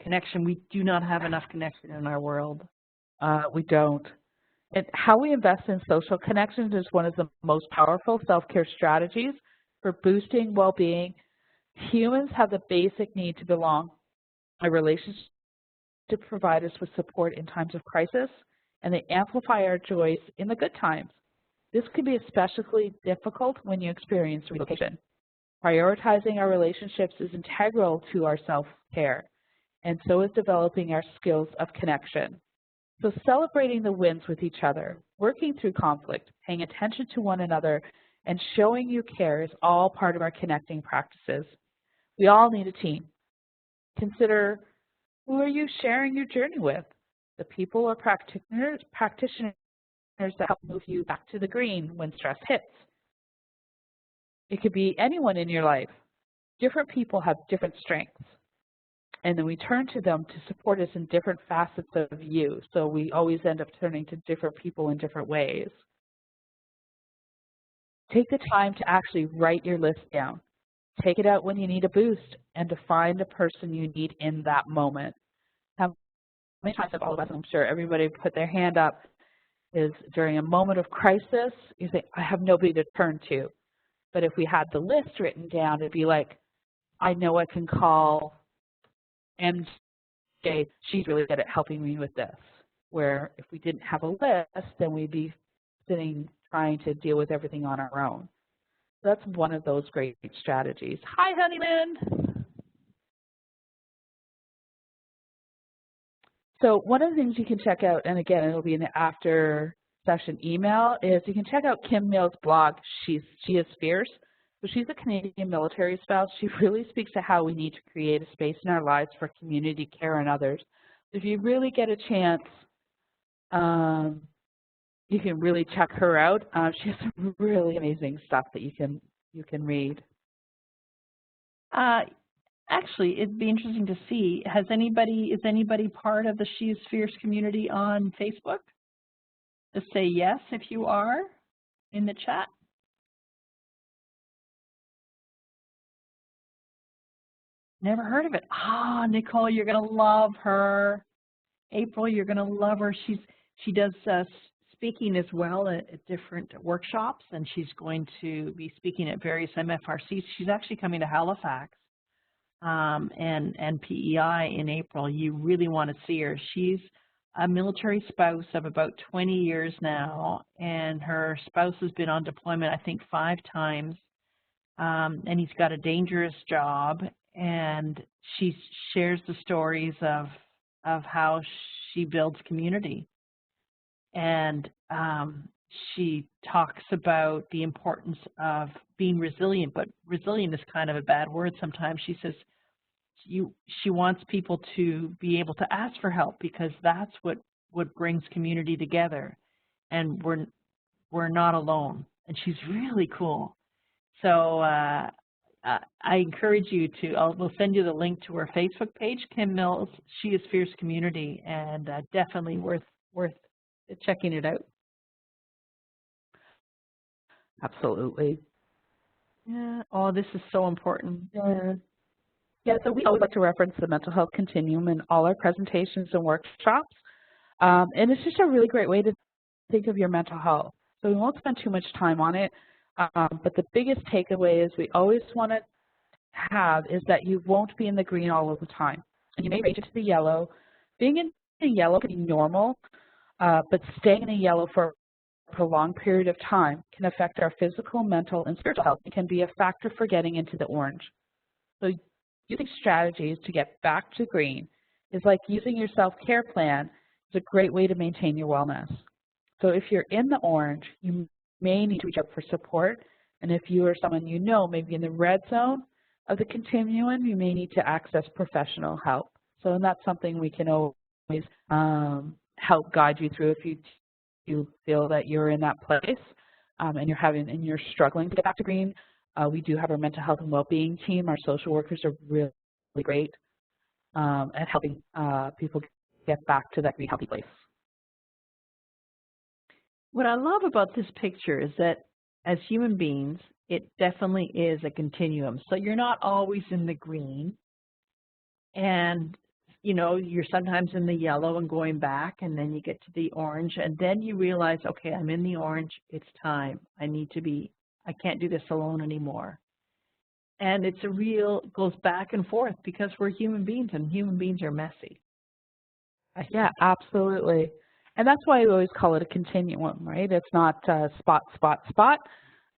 Connection. We do not have enough connection in our world. We don't. And how we invest in social connections is one of the most powerful self-care strategies for boosting well-being. Humans have the basic need to belong. Our relationships provide us with support in times of crisis, and they amplify our joys in the good times. This can be especially difficult when you experience relocation. Prioritizing our relationships is integral to our self-care, and so is developing our skills of connection. So celebrating the wins with each other, working through conflict, paying attention to one another, and showing you care is all part of our connecting practices. We all need a team. Consider, who are you sharing your journey with? The people or practitioners that help move you back to the green when stress hits. It could be anyone in your life. Different people have different strengths. And then we turn to them to support us in different facets of you. So we always end up turning to different people in different ways. take the time to actually write your list down. Take it out when you need a boost and to find the person you need in that moment. How many times have all of us, I'm sure everybody put their hand up, is during a moment of crisis, you say, I have nobody to turn to. But if we had the list written down, it'd be like, I know I can call MJ, she's really good at helping me with this. Where if we didn't have a list, then we'd be sitting trying to deal with everything on our own. So that's one of those great strategies. Hi, Honeyland. So one of the things you can check out, and again, it'll be in the after session email, is you can check out Kim Mill's blog, She is Fierce. So she's a Canadian military spouse. She really speaks to how we need to create a space in our lives for community care and others. If you really get a chance, you can really check her out. She has some really amazing stuff that you can read. Actually, it'd be interesting to see. Is anybody part of the She is Fierce community on Facebook? Just say yes if you are in the chat. Never heard of it. Ah, Nicole, you're gonna love her. April, you're gonna love her. She does speaking as well at different workshops, and she's going to be speaking at various MFRCs. She's actually coming to Halifax and PEI in April. You really want to see her. She's a military spouse of about 20 years now, and her spouse has been on deployment, I think, 5 times, and he's got a dangerous job, and she shares the stories of how she builds community. And she talks about the importance of being resilient, but resilient is kind of a bad word sometimes. She says she wants people to be able to ask for help because that's what brings community together, and we're not alone. And she's really cool. So I encourage you to. We'll send you the link to her Facebook page, Kim Mills She is Fierce Community, and definitely worth checking it out. Absolutely. Yeah. Oh, this is so important. Yeah, so we always like to reference the mental health continuum in all our presentations and workshops. And it's just a really great way to think of your mental health. So we won't spend too much time on it, but the biggest takeaway is we always want to have is that you won't be in the green all of the time. And you may range into the yellow. Being in the yellow can be normal, but staying in the yellow for a prolonged period of time can affect our physical, mental, and spiritual health. It can be a factor for getting into the orange. So using strategies to get back to green is like using your self-care plan. Is a great way to maintain your wellness. So if you're in the orange, you may need to reach out for support. And if you or someone you know may be in the red zone of the continuum, you may need to access professional help. So and that's something we can always help guide you through if you feel that you're in that place and you're struggling to get back to green. We do have our mental health and well-being team. Our social workers are really great at helping people get back to that green, healthy place. What I love about this picture is that as human beings, it definitely is a continuum. So you're not always in the green, and you know, you're sometimes in the yellow and going back, and then you get to the orange, and then you realize, okay, I'm in the orange, it's time. I can't do this alone anymore. And it's goes back and forth because we're human beings, and human beings are messy. Yeah, absolutely. And that's why we always call it a continuum, right? It's not spot, spot, spot.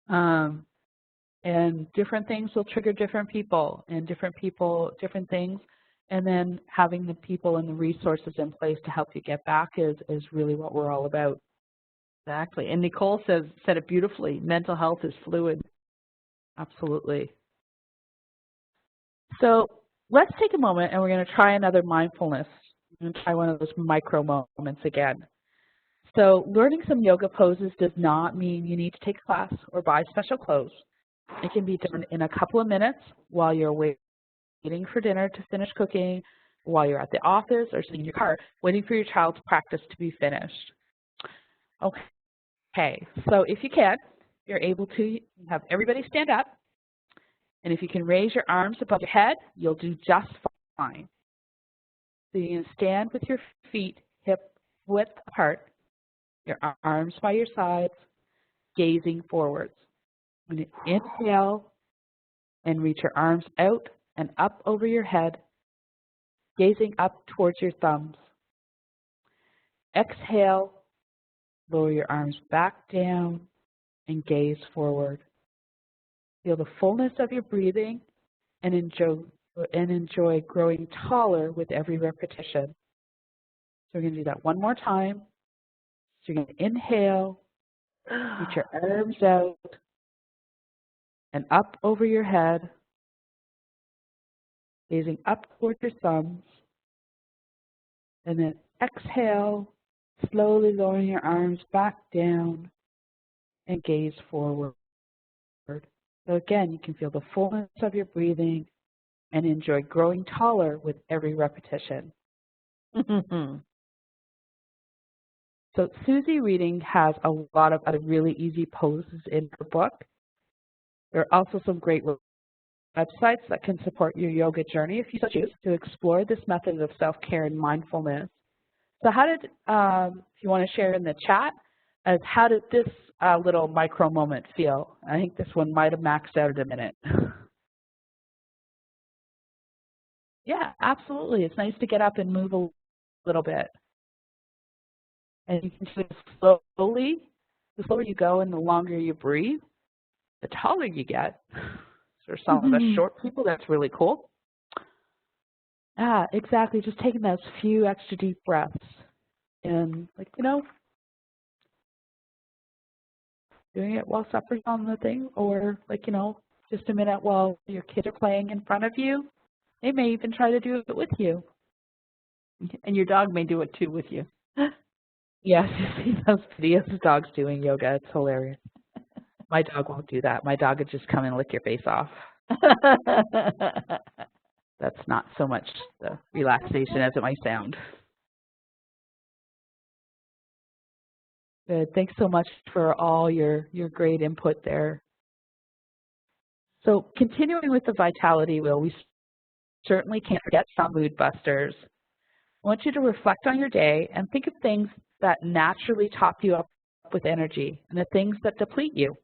And different things will trigger different people, and different people, different things. And then having the people and the resources in place to help you get back is really what we're all about. Exactly. And Nicole said it beautifully. Mental health is fluid. Absolutely. So let's take a moment and we're going to try another mindfulness. We're going to try one of those micro moments again. So learning some yoga poses does not mean you need to take a class or buy special clothes. It can be done in a couple of minutes while you're waiting for dinner to finish cooking, while you're at the office or sitting in your car, waiting for your child's practice to be finished. Okay, so if you can, you're able to, have everybody stand up. And if you can raise your arms above your head, you'll do just fine. So you can stand with your feet hip width apart, your arms by your sides, gazing forwards. When you inhale and reach your arms out and up over your head, gazing up towards your thumbs. Exhale, lower your arms back down and gaze forward. Feel the fullness of your breathing and enjoy growing taller with every repetition. So we're going to do that one more time. So you're going to inhale, reach your arms out and up over your head, gazing up toward your thumbs. And then exhale, slowly lowering your arms back down and gaze forward. So again, you can feel the fullness of your breathing and enjoy growing taller with every repetition. So Susie Reading has a lot of other really easy poses in her book. There are also some great websites that can support your yoga journey if you so choose to explore this method of self-care and mindfulness. So how did, if you want to share in the chat, as how did this little micro moment feel? I think this one might have maxed out in a minute. Yeah, absolutely. It's nice to get up and move a little bit. And you can do it slowly. The slower you go and the longer you breathe, the taller you get. For some of the short people, that's really cool. Exactly. Just taking those few extra deep breaths. And, like, you know, doing it while supper's on the thing, or, like, you know, just a minute while your kids are playing in front of you. They may even try to do it with you. And your dog may do it too with you. Yes, you see those videos of dogs doing yoga. It's hilarious. My dog won't do that. My dog would just come and lick your face off. That's not so much the relaxation as it might sound. Good. Thanks so much for all your great input there. So continuing with the vitality wheel, we certainly can't forget some mood busters. I want you to reflect on your day and think of things that naturally top you up with energy and the things that deplete you.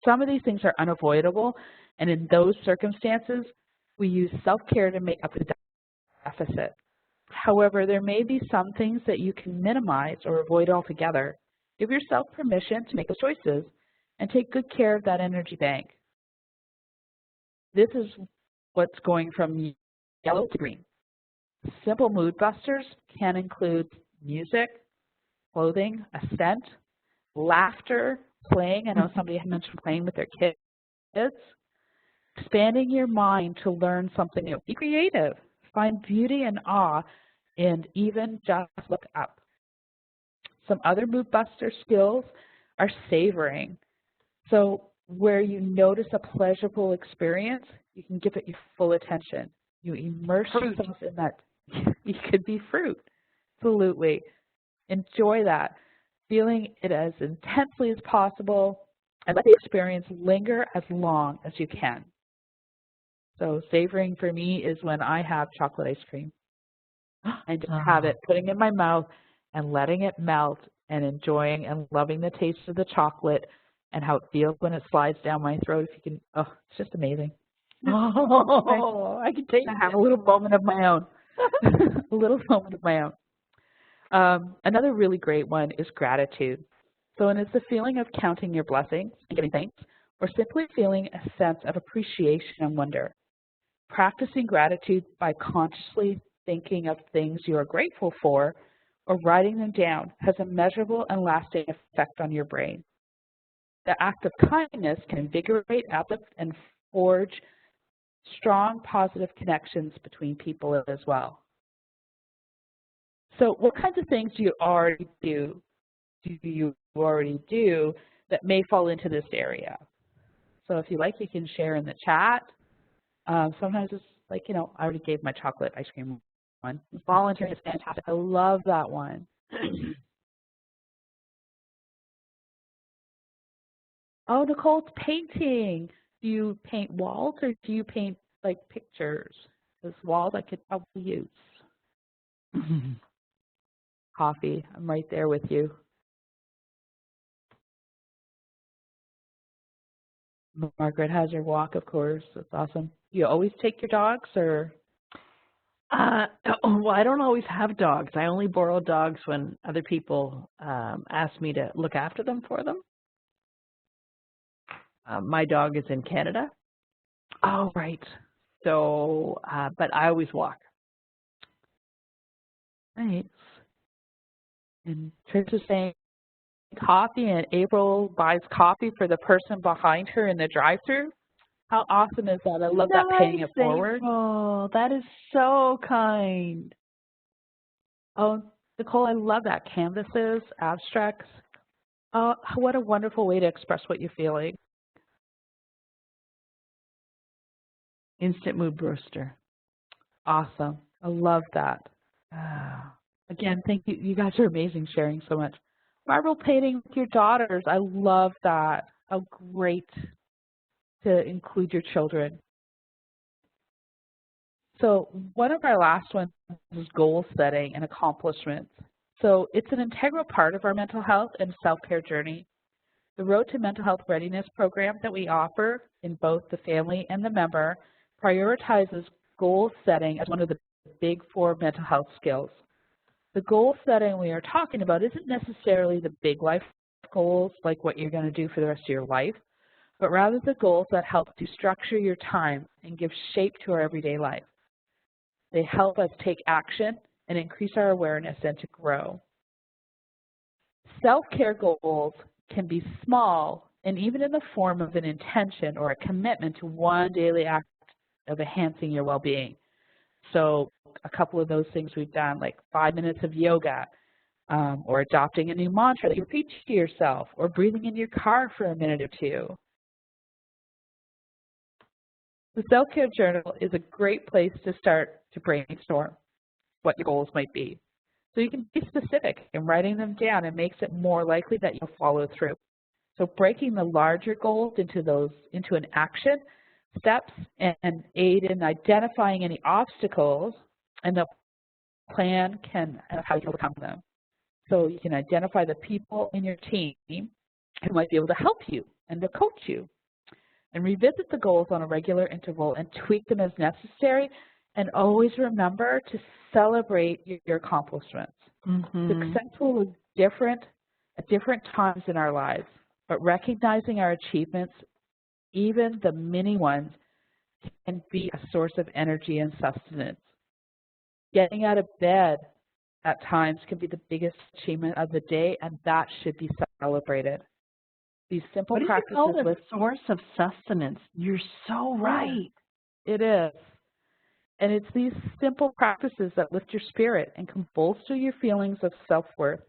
Some of these things are unavoidable, and in those circumstances, we use self-care to make up the deficit. However, there may be some things that you can minimize or avoid altogether. Give yourself permission to make those choices and take good care of that energy bank. This is what's going from yellow to green. Simple mood busters can include music, clothing, a scent, laughter, playing. I know somebody had mentioned playing with their kids. Expanding your mind to learn something new. Be creative. Find beauty and awe, and even just look up. Some other mood buster skills are savoring. So where you notice a pleasurable experience, you can give it your full attention. You immerse yourself in that. It could be fruit. Absolutely. Enjoy that. Feeling it as intensely as possible, and let the experience linger as long as you can. So savoring for me is when I have chocolate ice cream. I just have it, putting it in my mouth and letting it melt and enjoying and loving the taste of the chocolate and how it feels when it slides down my throat. If you can, oh, it's just amazing. Oh, I can taste I have a little moment of my own. A little moment of my own. Another really great one is gratitude. So it's the feeling of counting your blessings and giving thanks, or simply feeling a sense of appreciation and wonder. Practicing gratitude by consciously thinking of things you are grateful for or writing them down has a measurable and lasting effect on your brain. The act of kindness can invigorate, uplift, and forge strong positive connections between people as well. So what kinds of things do you already do that may fall into this area? So if you like, you can share in the chat. Sometimes it's like, you know, I already gave my chocolate ice cream one. Volunteering is fantastic. I love that one. Oh, Nicole, it's painting. Do you paint walls or do you paint like pictures? Those walls I could probably use. Coffee, I'm right there with you. Margaret has her walk, of course. That's awesome. Do you always take your dogs or? Well, I don't always have dogs. I only borrow dogs when other people ask me to look after them for them. My dog is in Canada. Oh, right. So, but I always walk. Nice. And Trish is saying coffee, and April buys coffee for the person behind her in the drive-thru. How awesome is that? I love that paying it forward. Oh, that is so kind. Oh, Nicole, I love that. Canvases, abstracts. Oh, what a wonderful way to express what you're feeling. Instant mood booster. Awesome. I love that. Again, thank you. You guys are amazing sharing so much. Marble painting with your daughters. I love that. How great to include your children. So one of our last ones is goal setting and accomplishments. So it's an integral part of our mental health and self-care journey. The Road to Mental Health Readiness program that we offer in both the family and the member prioritizes goal setting as one of the big 4 mental health skills. The goal setting we are talking about isn't necessarily the big life goals like what you're going to do for the rest of your life, but rather the goals that help to structure your time and give shape to our everyday life. They help us take action and increase our awareness and to grow. Self-care goals can be small and even in the form of an intention or a commitment to one daily act of enhancing your well-being. So a couple of those things we've done, like 5 minutes of yoga, or adopting a new mantra that you repeat to yourself, or breathing in your car for a minute or two. The self-care journal is a great place to start to brainstorm what your goals might be. So you can be specific in writing them down. It makes it more likely that you'll follow through. So breaking the larger goals into an action steps and aid in identifying any obstacles, and the plan can how you overcome them. So you can identify the people in your team who might be able to help you and to coach you. And revisit the goals on a regular interval and tweak them as necessary. And always remember to celebrate your accomplishments. Success will look different at different times in our lives, but recognizing our achievements, even the mini ones, can be a source of energy and sustenance. Getting out of bed at times can be the biggest achievement of the day, and that should be celebrated. These simple practices. What do you call it? A source of sustenance. You're so right. It is. And it's these simple practices that lift your spirit and can bolster your feelings of self-worth.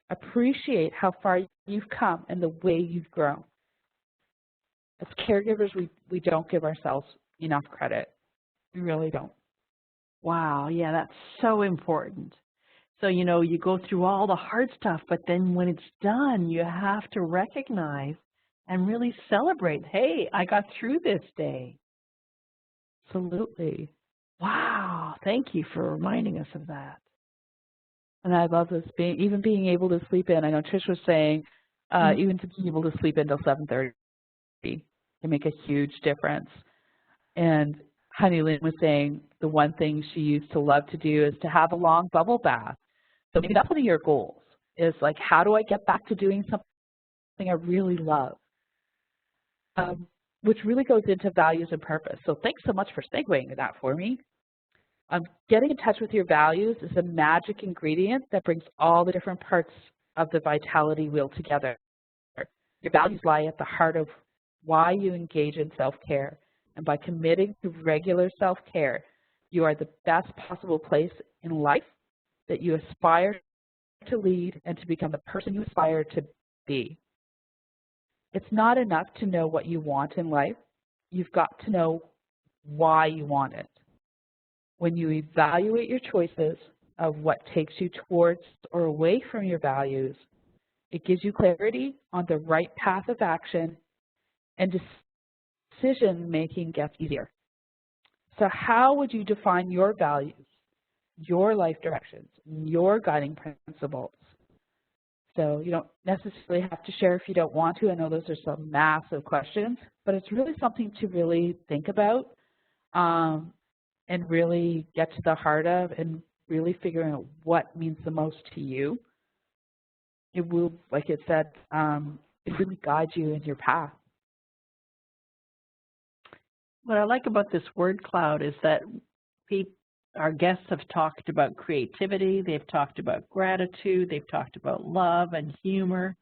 Appreciate how far you've come and the way you've grown. As caregivers, we don't give ourselves enough credit. We really don't. Wow, yeah, that's so important. So, you know, you go through all the hard stuff, but then when it's done, you have to recognize and really celebrate, hey, I got through this day. Absolutely. Wow, thank you for reminding us of that. And I love this, even being able to sleep in. I know Trish was saying, even to be able to sleep until 7:30 can make a huge difference. And Honey Lynn was saying the one thing she used to love to do is to have a long bubble bath. So maybe that's one of your goals, is like, how do I get back to doing something I really love? Which really goes into values and purpose. So thanks so much for segueing that for me. Getting in touch with your values is a magic ingredient that brings all the different parts of the vitality wheel together. Your values lie at the heart of why you engage in self-care. And by committing to regular self-care, you are the best possible place in life that you aspire to lead and to become the person you aspire to be. It's not enough to know what you want in life. You've got to know why you want it. When you evaluate your choices of what takes you towards or away from your values, it gives you clarity on the right path of action and decision making gets easier. So how would you define your values, your life directions, your guiding principles? So you don't necessarily have to share if you don't want to. I know those are some massive questions, but it's really something to really think about and really get to the heart of, and really figuring out what means the most to you. It will, like it said, it really guides you in your path. What I like about this word cloud is that our guests have talked about creativity, they've talked about gratitude, they've talked about love and humor.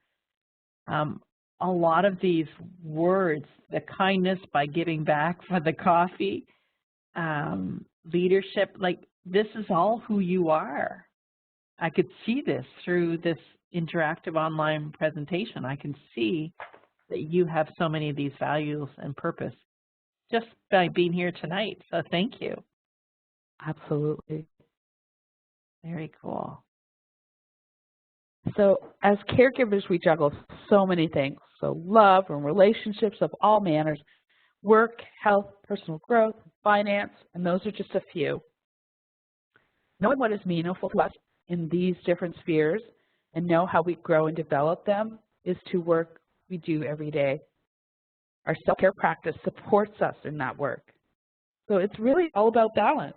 A lot of these words, the kindness by giving back for the coffee, leadership, like this is all who you are. I could see this through this interactive online presentation. I can see that you have so many of these values and purpose just by being here tonight. So thank you. Absolutely. Very cool. So as caregivers, we juggle so many things. So love and relationships of all manners, work, health, personal growth, finance, and those are just a few. Knowing what is meaningful to us in these different spheres and know how we grow and develop them is to work we do every day. Our self-care practice supports us in that work. So it's really all about balance.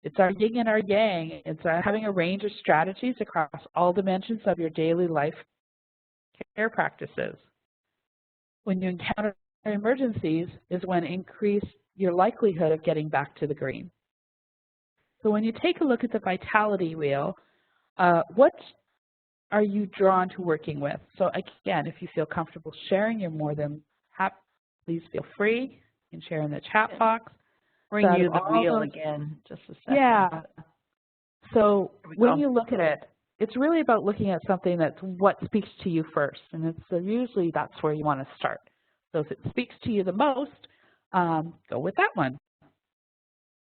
It's our yin and our yang. It's having a range of strategies across all dimensions of your daily life care practices. When you encounter emergencies is when increase your likelihood of getting back to the green. So when you take a look at the vitality wheel, what are you drawn to working with? So again, if you feel comfortable sharing, you're more than happy. Please feel free. You can share in the chat box. Bring you the wheel again, just a second. Yeah. So when you look at it, it's really about looking at something that's what speaks to you first, and it's usually that's where you want to start. So if it speaks to you the most, go with that one.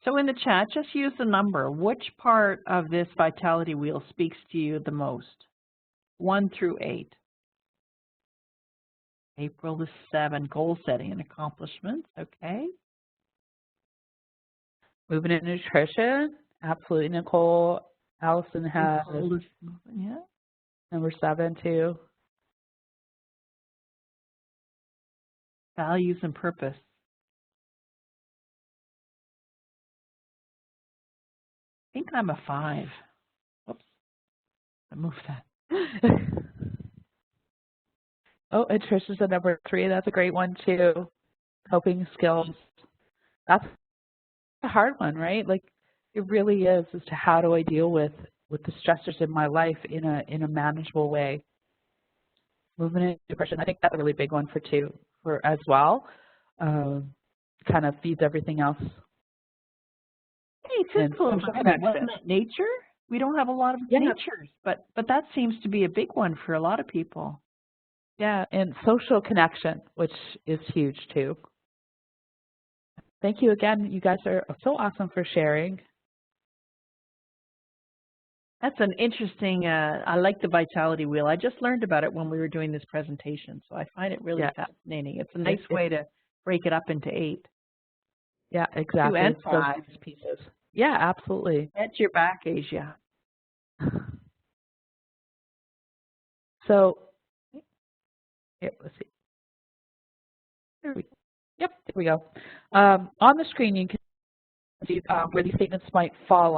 So in the chat, just use the number. Which part of this vitality wheel speaks to you the most? 1 through 8. April the 7th, goal setting and accomplishments. Okay. Moving and nutrition, absolutely, Nicole. Allison has number 7 too. Values and purpose. I think I'm a 5. Oops, I moved that. Oh, and Tricia's a number 3. That's a great one too. Coping skills. That's a hard one, right? Like it really is as to how do I deal with the stressors in my life in a manageable way. Movement and depression, I think that's a really big one for as well. Kind of feeds everything else. Hey, it's cool. Wasn't that nature? We don't have a lot of natures, but that seems to be a big one for a lot of people. Yeah, and social connection, which is huge too. Thank you again. You guys are so awesome for sharing. That's an interesting, I like the vitality wheel. I just learned about it when we were doing this presentation, so I find it really fascinating. It's a nice way to break it up into 8. Yeah, exactly. 2 and 5 pieces. Yeah, absolutely. At your back, Asia. So, let's see. There we go. On the screen, you can see where these statements might fall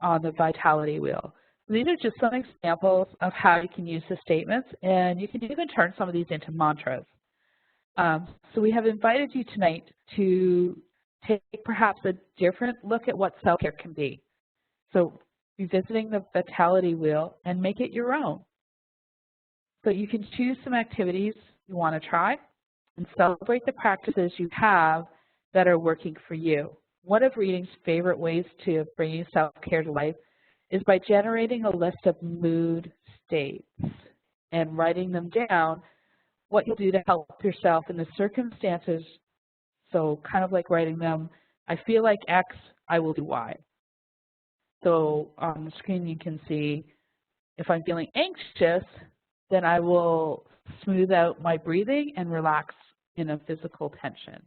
on the vitality wheel. These are just some examples of how you can use the statements, and you can even turn some of these into mantras. So we have invited you tonight to take perhaps a different look at what self-care can be. So revisiting the vitality wheel and make it your own. So you can choose some activities you want to try and celebrate the practices you have that are working for you. One of reading's favorite ways to bring self-care to life is by generating a list of mood states and writing them down, what you'll do to help yourself in the circumstances. So kind of like writing them, I feel like X, I will do Y. So on the screen you can see, if I'm feeling anxious, then I will smooth out my breathing and relax in a physical tension.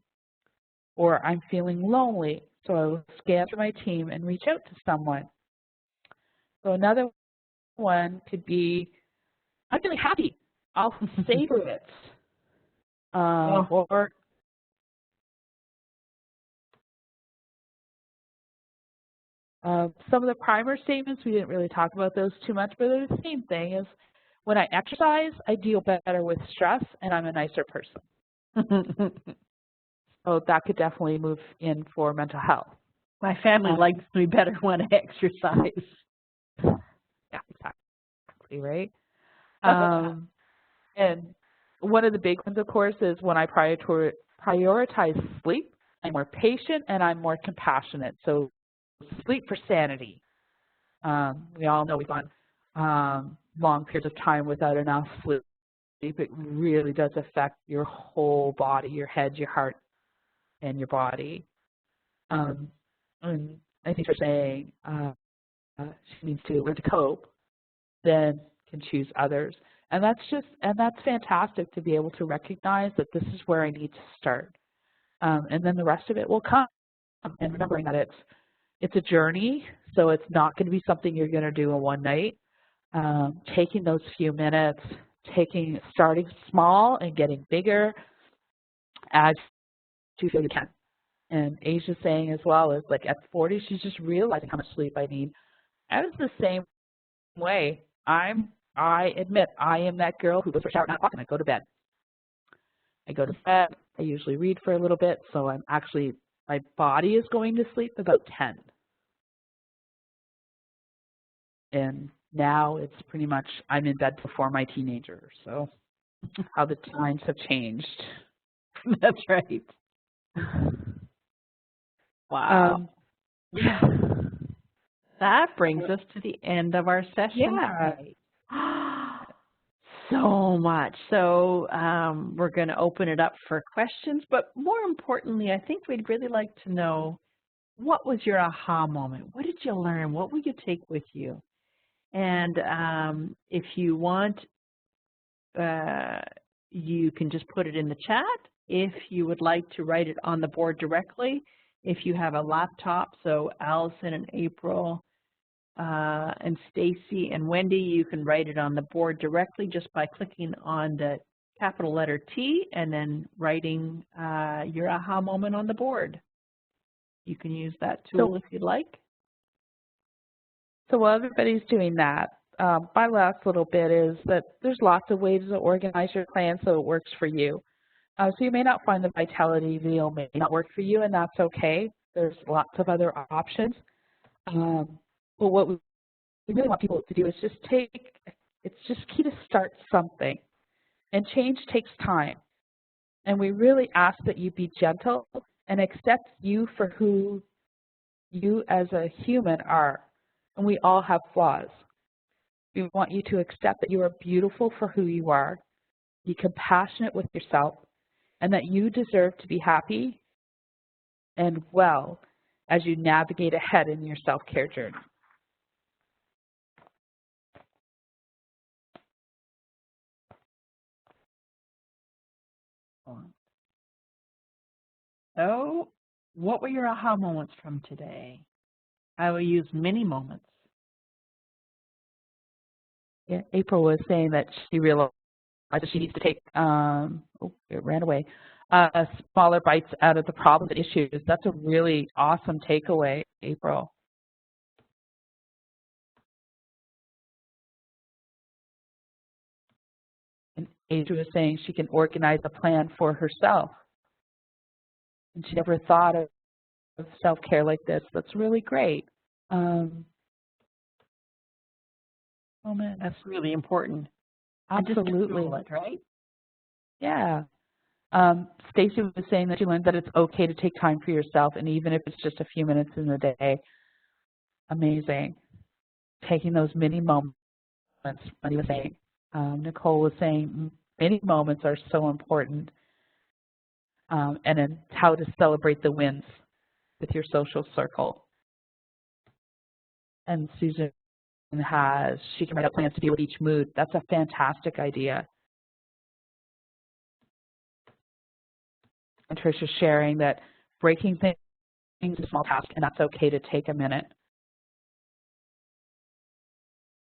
Or I'm feeling lonely, so I will scan through my team and reach out to someone. So another one could be, I'm feeling happy. I'll savor it. Or some of the primer statements, we didn't really talk about those too much, but they're the same thing. Is when I exercise, I deal better with stress, and I'm a nicer person. So that could definitely move in for mental health. My family likes me better when I exercise. Yeah, exactly, right? And one of the big ones, of course, is when I prioritize sleep, I'm more patient and I'm more compassionate. So sleep for sanity. We all know we've gone long periods of time without enough sleep. It really does affect your whole body, your head, your heart, and your body. And I think you're saying she needs to learn to cope, then can choose others. And that's fantastic to be able to recognize that this is where I need to start. And then the rest of it will come. And remembering that it's a journey, so it's not going to be something you're going to do in one night. Taking those few minutes, starting small and getting bigger as you feel you can. And Asia's saying as well is like at 40, she's just realizing how much sleep I need. I was the same way. I admit I am that girl who goes for a shower at 9 o'clock and I go to bed. I go to bed. I usually read for a little bit, so my body is going to sleep about 10. And now it's pretty much I'm in bed before my teenager. So how the times have changed. That's right. Wow. Yeah. That brings us to the end of our session today. So much. So we're going to open it up for questions, but more importantly, I think we'd really like to know, what was your aha moment? What did you learn? What will you take with you? And if you want, you can just put it in the chat. If you would like to write it on the board directly, if you have a laptop, so Allison and April and Stacy and Wendy, you can write it on the board directly just by clicking on the capital letter T and then writing your aha moment on the board. You can use that tool if you'd like. So while everybody's doing that, my last little bit is that there's lots of ways to organize your plan so it works for you. So you may not find the Vitality wheel may not work for you, and that's okay. There's lots of other options. But what we really want people to do is it's just key to start something. And change takes time. And we really ask that you be gentle and accept you for who you as a human are. And we all have flaws. We want you to accept that you are beautiful for who you are, be compassionate with yourself, and that you deserve to be happy and well as you navigate ahead in your self-care journey. So, what were your aha moments from today? I will use mini moments. Yeah, April was saying that she realized that she needs to take, it ran away, smaller bites out of the problems and issues. That's a really awesome takeaway, April. And Adria was saying she can organize a plan for herself. And she never thought of self-care like this. That's really great. That's really important. Absolutely. It, right? Yeah. Stacy was saying that she learned that it's okay to take time for yourself, and even if it's just a few minutes in the day. Amazing. Taking those mini moments, what he was saying. Nicole was saying many moments are so important, and then how to celebrate the wins with your social circle. And Susan she can write out plans to deal with each mood. That's a fantastic idea. and Tricia sharing that breaking things into small tasks, and that's okay to take a minute.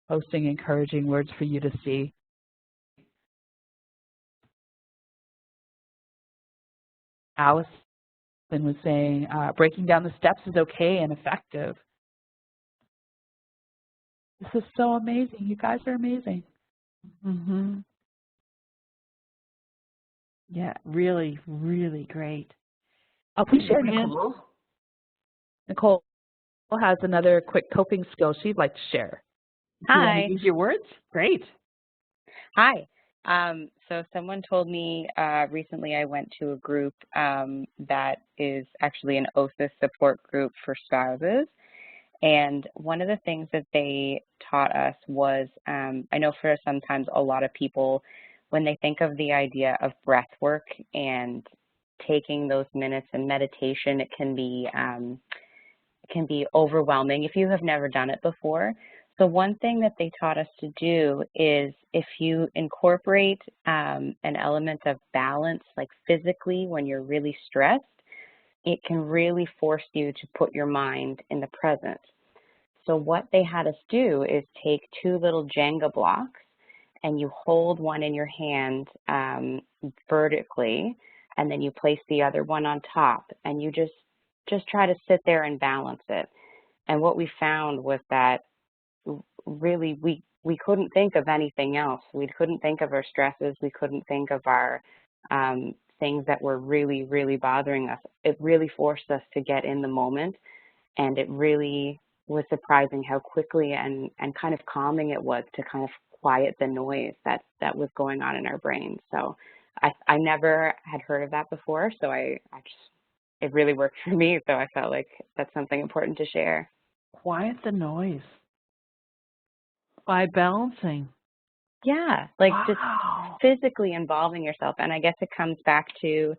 Posting encouraging words for you to see. Allison was saying breaking down the steps is okay and effective. This is so amazing. You guys are amazing. Mm-hmm. Yeah, really, really great. Oh, please share, Nicole. Nicole has another quick coping skill she'd like to share. Do you want Hi. to use your words? Great. Hi. So someone told me recently I went to a group that is actually an OSIS support group for spouses. And one of the things that they taught us was, I know for sometimes a lot of people, when they think of the idea of breath work and taking those minutes in meditation, it can be overwhelming if you have never done it before. So one thing that they taught us to do is if you incorporate an element of balance, like physically when you're really stressed, it can really force you to put your mind in the present. So what they had us do is take two little Jenga blocks and you hold one in your hand vertically, and then you place the other one on top, and you just try to sit there and balance it. And what we found was that really we couldn't think of anything else. We couldn't think of our stresses. We couldn't think of our things that were really, really bothering us. It really forced us to get in the moment, and it really was surprising how quickly and kind of calming it was to kind of quiet the noise that was going on in our brains. So I never had heard of that before, so it really worked for me, so I felt like that's something important to share. Quiet the noise by balancing. Yeah, like Wow. just physically involving yourself. And I guess it comes back to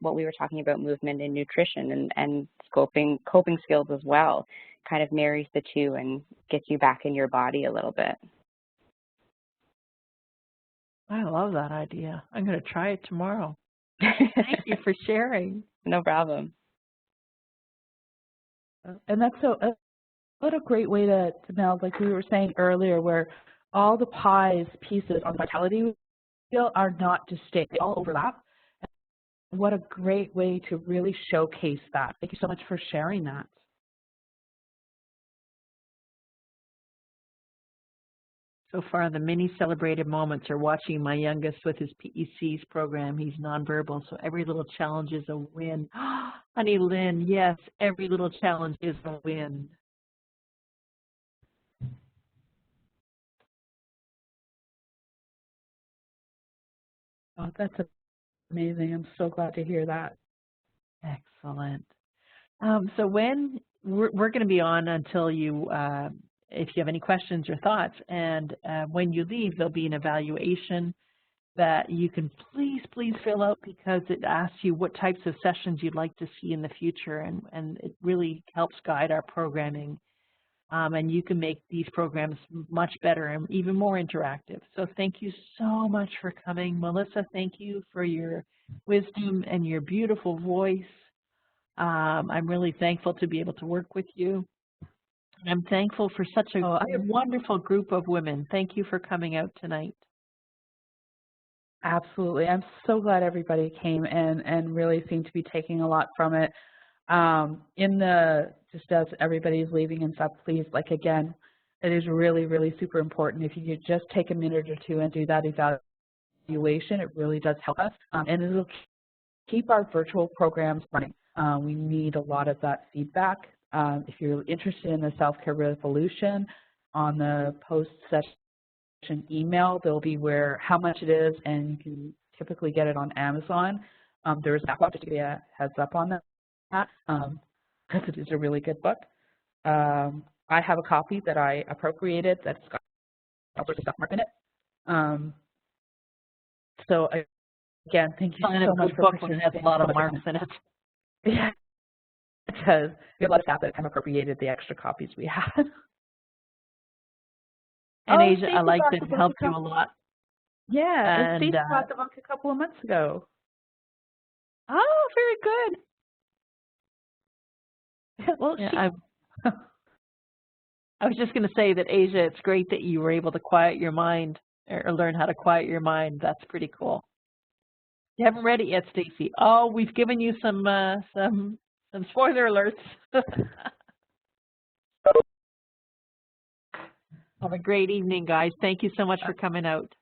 what we were talking about, movement and nutrition and coping skills as well. Kind of marries the two and gets you back in your body a little bit. I love that idea. I'm going to try it tomorrow. Thank you for sharing. No problem. And that's what a great way to meld, like we were saying earlier, where all the pieces on the vitality wheel are not distinct. They all overlap. And what a great way to really showcase that. Thank you so much for sharing that. So far, the many celebrated moments are watching my youngest with his PEC's program. He's nonverbal, so every little challenge is a win. Honey Lynn, yes, every little challenge is a win. Oh, that's amazing. I'm so glad to hear that. Excellent. So when we're going to be on until you, if you have any questions or thoughts, and when you leave, there'll be an evaluation that you can please fill out, because it asks you what types of sessions you'd like to see in the future, and it really helps guide our programming. And you can make these programs much better and even more interactive. So thank you so much for coming. Melissa, thank you for your wisdom and your beautiful voice. I'm really thankful to be able to work with you. And I'm thankful for such a wonderful group of women. Thank you for coming out tonight. Absolutely. I'm so glad everybody came and really seemed to be taking a lot from it. Just as everybody's leaving and stuff, please, like, again, it is really, really super important. If you could just take a minute or two and do that evaluation, it really does help us. And it'll keep our virtual programs running. We need a lot of that feedback. If you're interested in the Self-Care Revolution, on the post-session email, there'll be how much it is, and you can typically get it on Amazon. There's a just to give you a heads up on that, because it is a really good book. I have a copy that I appropriated that's got all sorts of stuff marked in it. So again, thank you so much for participating. It has a lot of marks in it. Yeah, because we have a lot of staff that kind of appropriated the extra copies we had. And Asia, I like that it helped you a lot. Yeah, and Stacey bought the book a couple of months ago. Oh, very good. Well, Yeah, I was just going to say that, Asia, it's great that you were able to quiet your mind or learn how to quiet your mind. That's pretty cool. You haven't read it yet, Stacy. Oh, we've given you some spoiler alerts. Have a great evening, guys. Thank you so much for coming out.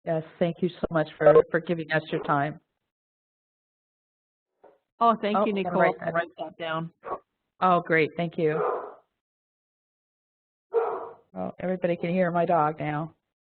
yes, thank you so much for giving us your time. Oh, thank you, I'm gonna Nicole. I'll write that down. Oh, great, thank you. Well, everybody can hear my dog now.